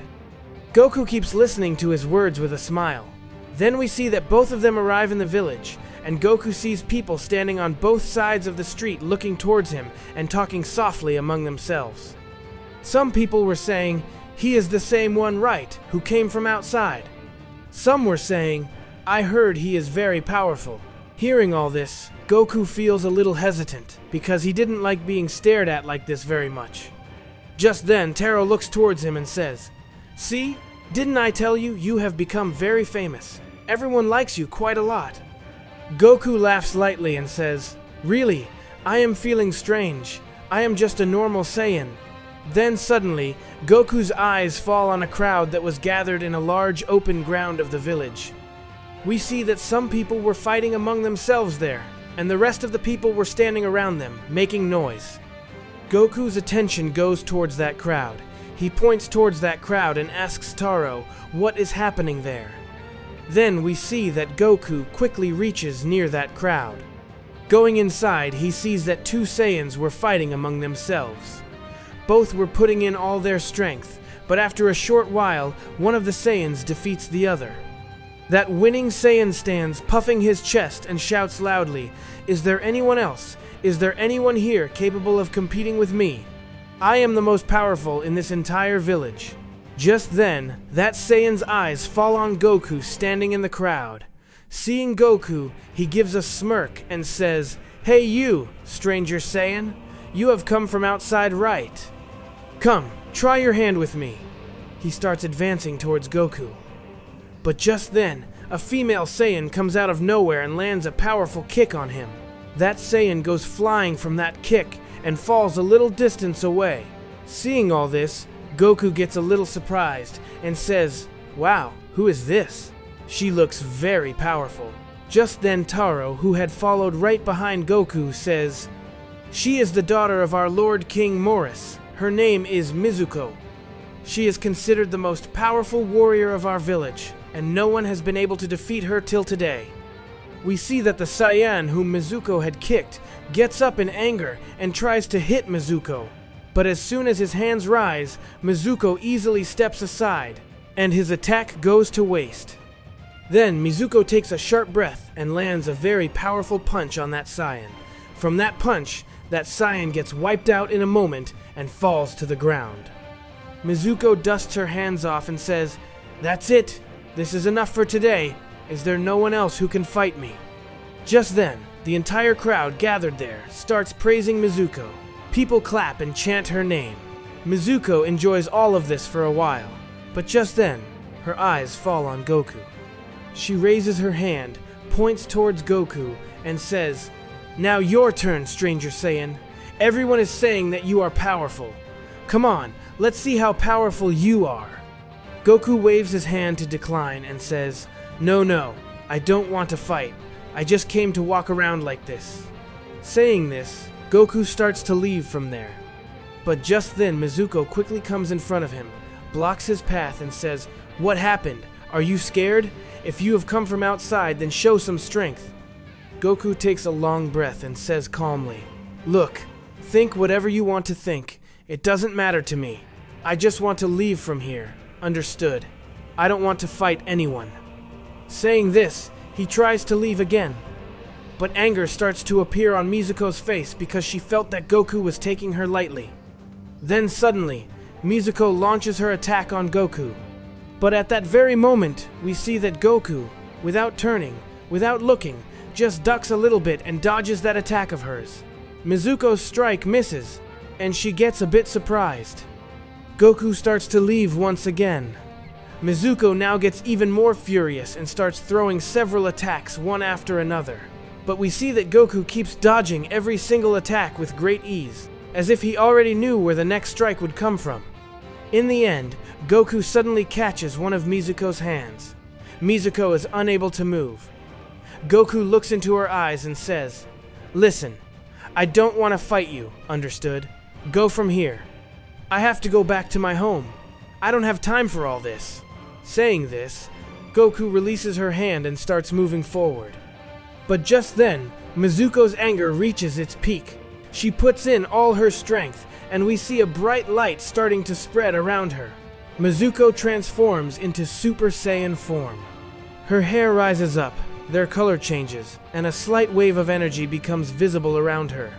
Goku keeps listening to his words with a smile. Then we see that both of them arrive in the village, and Goku sees people standing on both sides of the street looking towards him and talking softly among themselves. Some people were saying, "He is the same one, right, who came from outside." Some were saying, "I heard he is very powerful." Hearing all this, Goku feels a little hesitant, because he didn't like being stared at like this very much. Just then, Taro looks towards him and says, "See, didn't I tell you, you have become very famous? Everyone likes you quite a lot." Goku laughs lightly and says, "Really, I am feeling strange. I am just a normal Saiyan." Then suddenly, Goku's eyes fall on a crowd that was gathered in a large open ground of the village. We see that some people were fighting among themselves there, and the rest of the people were standing around them, making noise. Goku's attention goes towards that crowd. He points towards that crowd and asks Taro what is happening there. Then we see that Goku quickly reaches near that crowd. Going inside, he sees that 2 Saiyans were fighting among themselves. Both were putting in all their strength, but after a short while, one of the Saiyans defeats the other. That winning Saiyan stands puffing his chest and shouts loudly, "Is there anyone else? Is there anyone here capable of competing with me? I am the most powerful in this entire village." Just then, that Saiyan's eyes fall on Goku standing in the crowd. Seeing Goku, he gives a smirk and says, "Hey you, stranger Saiyan, you have come from outside, right? Come, try your hand with me." He starts advancing towards Goku. But just then, a female Saiyan comes out of nowhere and lands a powerful kick on him. That Saiyan goes flying from that kick and falls a little distance away. Seeing all this, Goku gets a little surprised and says, "Wow, who is this? She looks very powerful." Just then Taro, who had followed right behind Goku, says, "She is the daughter of our Lord King Morris. Her name is Mizuko. She is considered the most powerful warrior of our village, and no one has been able to defeat her till today." We see that the Saiyan whom Mizuko had kicked gets up in anger and tries to hit Mizuko. But as soon as his hands rise, Mizuko easily steps aside, and his attack goes to waste. Then Mizuko takes a sharp breath and lands a very powerful punch on that Saiyan. From that punch, that Saiyan gets wiped out in a moment and falls to the ground. Mizuko dusts her hands off and says, "That's it. This is enough for today. Is there no one else who can fight me?" Just then, the entire crowd gathered there starts praising Mizuko. People clap and chant her name. Mizuko enjoys all of this for a while, but just then, her eyes fall on Goku. She raises her hand, points towards Goku, and says, "Now your turn, Stranger Saiyan. Everyone is saying that you are powerful. Come on, let's see how powerful you are." Goku waves his hand to decline and says, No, I don't want to fight. I just came to walk around like this." Saying this, Goku starts to leave from there. But just then Mizuko quickly comes in front of him, blocks his path and says, "What happened? Are you scared? If you have come from outside, then show some strength." Goku takes a long breath and says calmly, "Look, think whatever you want to think. It doesn't matter to me. I just want to leave from here. Understood? I don't want to fight anyone." Saying this, he tries to leave again. But anger starts to appear on Mizuko's face because she felt that Goku was taking her lightly. Then suddenly, Mizuko launches her attack on Goku. But at that very moment, we see that Goku, without turning, without looking, just ducks a little bit and dodges that attack of hers. Mizuko's strike misses, and she gets a bit surprised. Goku starts to leave once again. Mizuko now gets even more furious and starts throwing several attacks one after another. But we see that Goku keeps dodging every single attack with great ease, as if he already knew where the next strike would come from. In the end, Goku suddenly catches one of Mizuko's hands. Mizuko is unable to move. Goku looks into her eyes and says, "Listen, I don't want to fight you, understood? Go from here. I have to go back to my home. I don't have time for all this." Saying this, Goku releases her hand and starts moving forward. But just then, Mizuko's anger reaches its peak. She puts in all her strength, and we see a bright light starting to spread around her. Mizuko transforms into Super Saiyan form. Her hair rises up, their color changes, and a slight wave of energy becomes visible around her.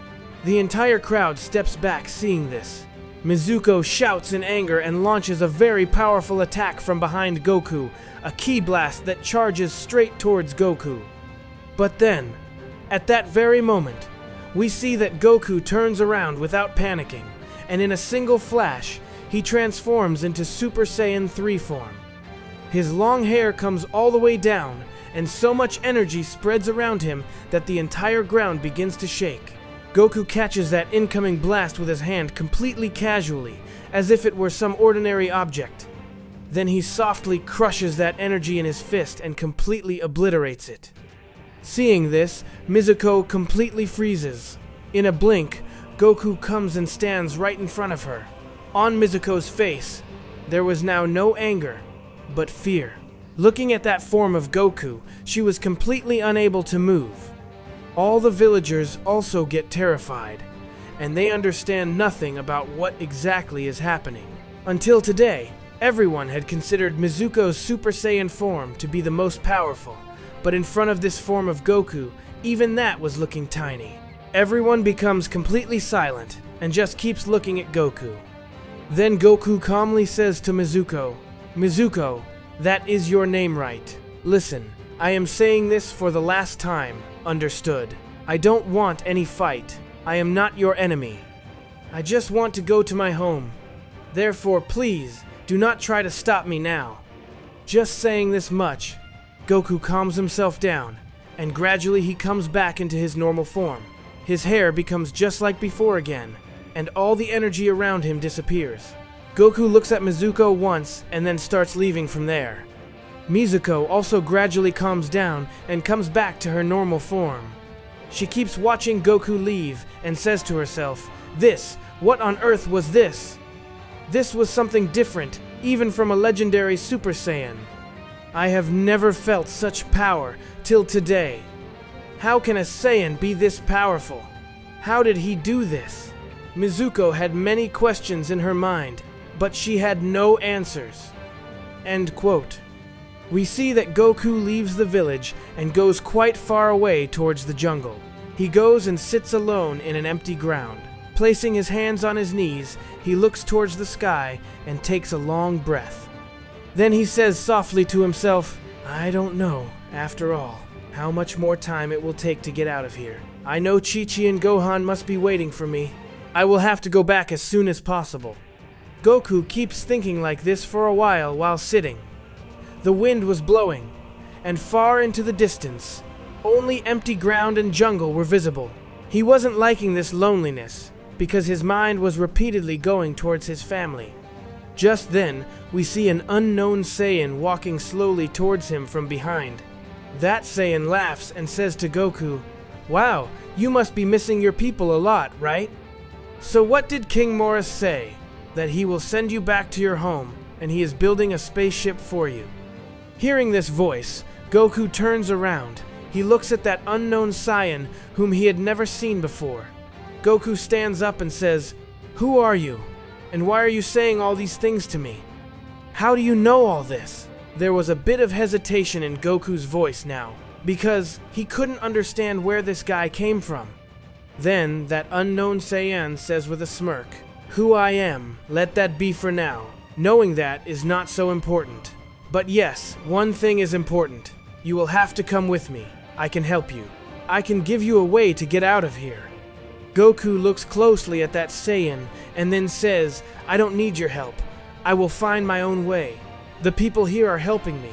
The entire crowd steps back seeing this. Mizuko shouts in anger and launches a very powerful attack from behind Goku, a ki blast that charges straight towards Goku. But then, at that very moment, we see that Goku turns around without panicking, and in a single flash, he transforms into Super Saiyan 3 form. His long hair comes all the way down, and so much energy spreads around him that the entire ground begins to shake. Goku catches that incoming blast with his hand completely casually, as if it were some ordinary object. Then he softly crushes that energy in his fist and completely obliterates it. Seeing this, Mizuko completely freezes. In a blink, Goku comes and stands right in front of her. On Mizuko's face, there was now no anger, but fear. Looking at that form of Goku, she was completely unable to move. All the villagers also get terrified, and they understand nothing about what exactly is happening. Until today, everyone had considered Mizuko's Super Saiyan form to be the most powerful, but in front of this form of Goku, even that was looking tiny. Everyone becomes completely silent and just keeps looking at Goku. Then Goku calmly says to Mizuko, "Mizuko, that is your name, right? Listen, I am saying this for the last time, understood? I don't want any fight. I am not your enemy. I just want to go to my home. Therefore, please, do not try to stop me now." Just saying this much, Goku calms himself down, and gradually he comes back into his normal form. His hair becomes just like before again, and all the energy around him disappears. Goku looks at Mizuko once and then starts leaving from there. Mizuko also gradually calms down and comes back to her normal form. She keeps watching Goku leave and says to herself, what on earth was this? This was something different, even from a legendary Super Saiyan. I have never felt such power till today. How can a Saiyan be this powerful? How did he do this? Mizuko had many questions in her mind, but she had no answers. End quote. We see that Goku leaves the village and goes quite far away towards the jungle. He goes and sits alone in an empty ground. Placing his hands on his knees, he looks towards the sky and takes a long breath. Then he says softly to himself, I don't know, after all, how much more time it will take to get out of here. I know Chi-Chi and Gohan must be waiting for me. I will have to go back as soon as possible. Goku keeps thinking like this for a while sitting. The wind was blowing, and far into the distance, only empty ground and jungle were visible. He wasn't liking this loneliness, because his mind was repeatedly going towards his family. Just then, we see an unknown Saiyan walking slowly towards him from behind. That Saiyan laughs and says to Goku, Wow, you must be missing your people a lot, right? So what did King Morris say? That he will send you back to your home, and he is building a spaceship for you. Hearing this voice, Goku turns around. He looks at that unknown Saiyan whom he had never seen before. Goku stands up and says, Who are you? And why are you saying all these things to me? How do you know all this? There was a bit of hesitation in Goku's voice now, because he couldn't understand where this guy came from. Then that unknown Saiyan says with a smirk, Who I am, let that be for now. Knowing that is not so important. But yes, one thing is important. You will have to come with me. I can help you. I can give you a way to get out of here. Goku looks closely at that Saiyan and then says, I don't need your help. I will find my own way. The people here are helping me,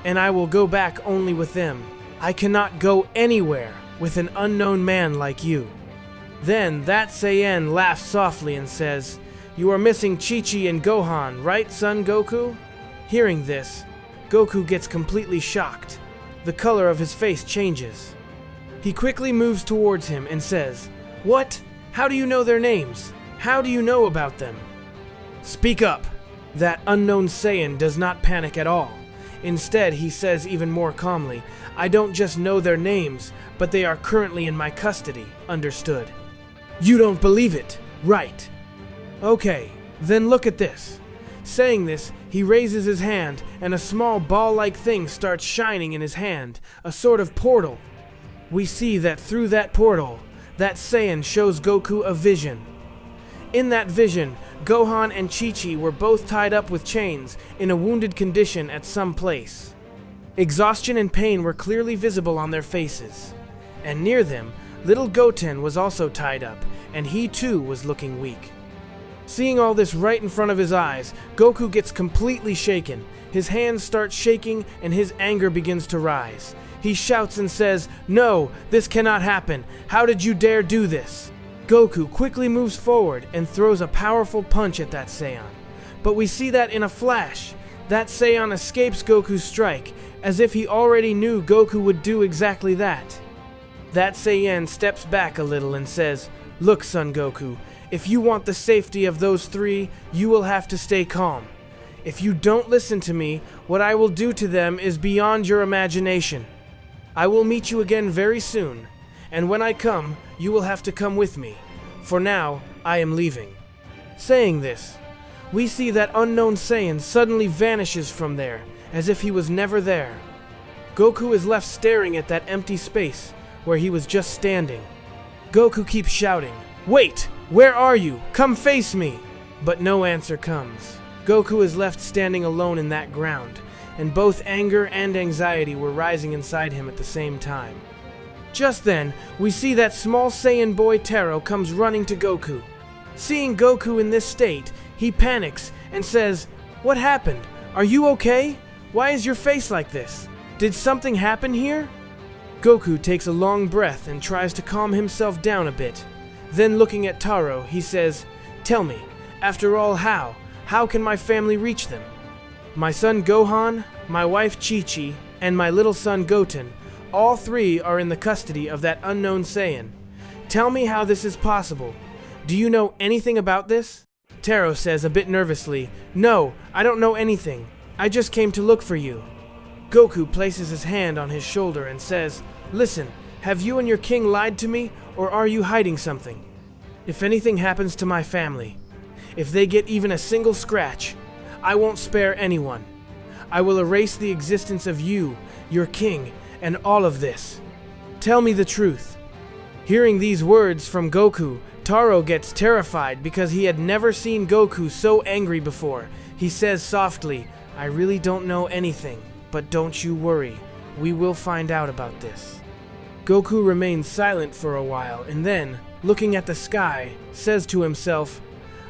and I will go back only with them. I cannot go anywhere with an unknown man like you. Then that Saiyan laughs softly and says, You are missing Chi-Chi and Gohan, right, son Goku? Hearing this, Goku gets completely shocked. The color of his face changes. He quickly moves towards him and says, What? How do you know their names? How do you know about them? Speak up! That unknown Saiyan does not panic at all. Instead, he says even more calmly, I don't just know their names, but they are currently in my custody, understood? You don't believe it, right? Okay, then look at this. Saying this, he raises his hand, and a small ball-like thing starts shining in his hand, a sort of portal. We see that through that portal, that Saiyan shows Goku a vision. In that vision, Gohan and Chi-Chi were both tied up with chains in a wounded condition at some place. Exhaustion and pain were clearly visible on their faces. And near them, little Goten was also tied up, and he too was looking weak. Seeing all this right in front of his eyes, Goku gets completely shaken. His hands start shaking and his anger begins to rise. He shouts and says, No, this cannot happen. How did you dare do this? Goku quickly moves forward and throws a powerful punch at that Saiyan. But we see that in a flash, that Saiyan escapes Goku's strike, as if he already knew Goku would do exactly that. That Saiyan steps back a little and says, Look, Son Goku, if you want the safety of those three, you will have to stay calm. If you don't listen to me, what I will do to them is beyond your imagination. I will meet you again very soon, and when I come, you will have to come with me. For now, I am leaving. Saying this, we see that unknown Saiyan suddenly vanishes from there, as if he was never there. Goku is left staring at that empty space where he was just standing. Goku keeps shouting, Wait! Where are you? Come face me! But no answer comes. Goku is left standing alone in that ground, and both anger and anxiety were rising inside him at the same time. Just then, we see that small Saiyan boy Taro comes running to Goku. Seeing Goku in this state, he panics and says, What happened? Are you okay? Why is your face like this? Did something happen here? Goku takes a long breath and tries to calm himself down a bit. Then looking at Taro, he says, Tell me, after all, how? How can my family reach them? My son Gohan, my wife Chi-Chi, and my little son Goten, all three are in the custody of that unknown Saiyan. Tell me how this is possible. Do you know anything about this? Taro says a bit nervously, "No, I don't know anything. I just came to look for you." Goku places his hand on his shoulder and says, "Listen, have you and your king lied to me, or are you hiding something? If anything happens to my family, if they get even a single scratch, I won't spare anyone. I will erase the existence of you, your king, and all of this. Tell me the truth." Hearing these words from Goku, Taro gets terrified because he had never seen Goku so angry before. He says softly, "I really don't know anything, but don't you worry. We will find out about this." Goku remains silent for a while and then, looking at the sky, says to himself,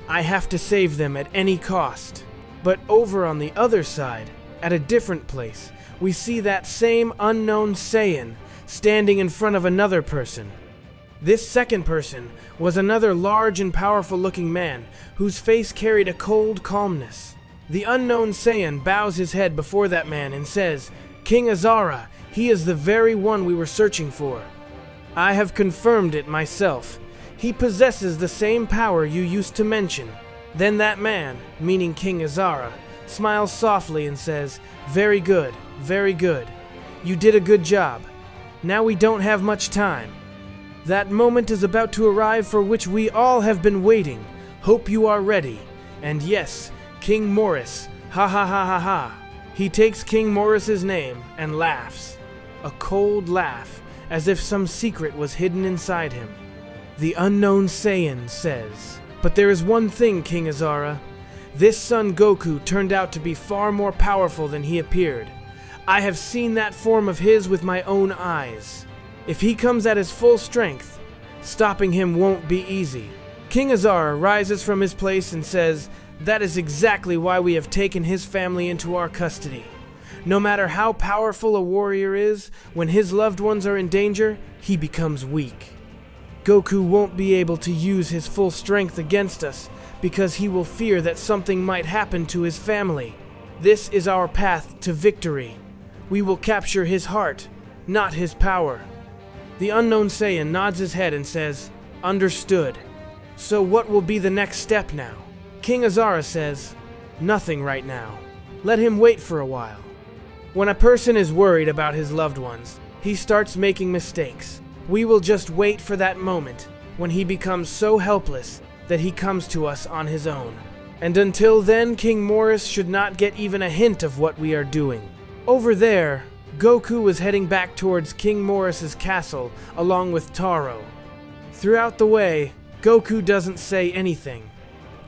"I have to save them at any cost." But over on the other side, at a different place, we see that same unknown Saiyan standing in front of another person. This second person was another large and powerful looking man whose face carried a cold calmness. The unknown Saiyan bows his head before that man and says, "King Azara, he is the very one we were searching for. I have confirmed it myself. He possesses the same power you used to mention." Then that man, meaning King Azara, smiles softly and says, very good. You did a good job. Now we don't have much time. That moment is about to arrive for which we all have been waiting. Hope you are ready. And yes, King Morris, ha ha ha ha ha." He takes King Morris's name and laughs. A cold laugh, as if some secret was hidden inside him. The unknown Saiyan says, "But there is one thing, King Azara. This son Goku turned out to be far more powerful than he appeared. I have seen that form of his with my own eyes. If he comes at his full strength, stopping him won't be easy." King Azara rises from his place and says, "That is exactly why we have taken his family into our custody. No matter how powerful a warrior is, when his loved ones are in danger, he becomes weak. Goku won't be able to use his full strength against us because he will fear that something might happen to his family. This is our path to victory. We will capture his heart, not his power." The unknown Saiyan nods his head and says, "Understood. So what will be the next step now?" King Azara says, "Nothing right now. Let him wait for a while." When a person is worried about his loved ones, he starts making mistakes. We will just wait for that moment when he becomes so helpless that he comes to us on his own. And until then, King Morris should not get even a hint of what we are doing. Over there, Goku was heading back towards King Morris's castle along with Taro. Throughout the way, Goku doesn't say anything.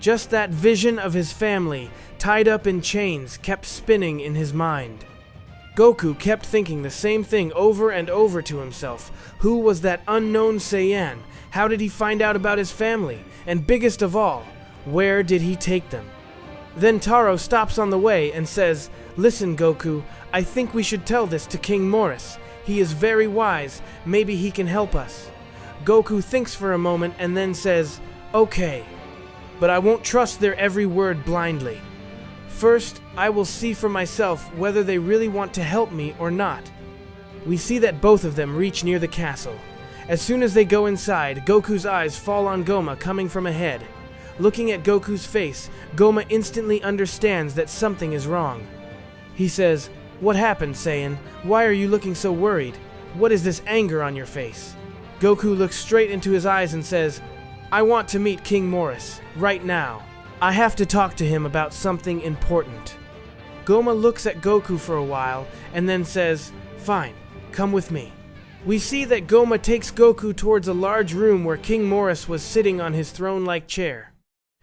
Just that vision of his family tied up in chains kept spinning in his mind. Goku kept thinking the same thing over and over to himself. Who was that unknown Saiyan? How did he find out about his family? And biggest of all, where did he take them? Then Taro stops on the way and says, "Listen, Goku, I think we should tell this to King Morris. He is very wise. Maybe he can help us." Goku thinks for a moment and then says, "Okay, but I won't trust their every word blindly. First, I will see for myself whether they really want to help me or not." We see that both of them reach near the castle. As soon as they go inside, Goku's eyes fall on Goma coming from ahead. Looking at Goku's face, Goma instantly understands that something is wrong. He says, "What happened, Saiyan? Why are you looking so worried? What is this anger on your face?" Goku looks straight into his eyes and says, "I want to meet King Morris, right now. I have to talk to him about something important." Goma looks at Goku for a while and then says, "Fine, come with me." We see that Goma takes Goku towards a large room where King Morris was sitting on his throne-like chair.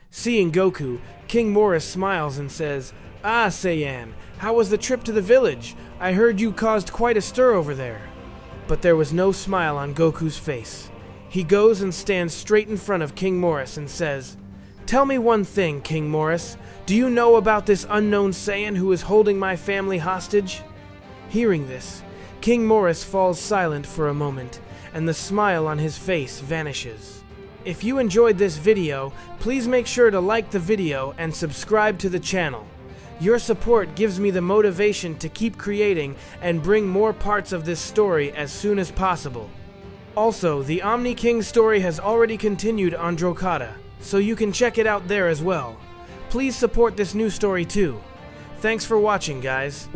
Seeing Goku, King Morris smiles and says, "Ah, Saiyan, how was the trip to the village? I heard you caused quite a stir over there." But there was no smile on Goku's face. He goes and stands straight in front of King Morris and says, "Tell me one thing, King Morris. Do you know about this unknown Saiyan who is holding my family hostage?" Hearing this, King Morris falls silent for a moment, and the smile on his face vanishes. If you enjoyed this video, please make sure to like the video and subscribe to the channel. Your support gives me the motivation to keep creating and bring more parts of this story as soon as possible. Also, the Omni King story has already continued on Drokata, so you can check it out there as well. Please support this new story too. Thanks for watching, guys.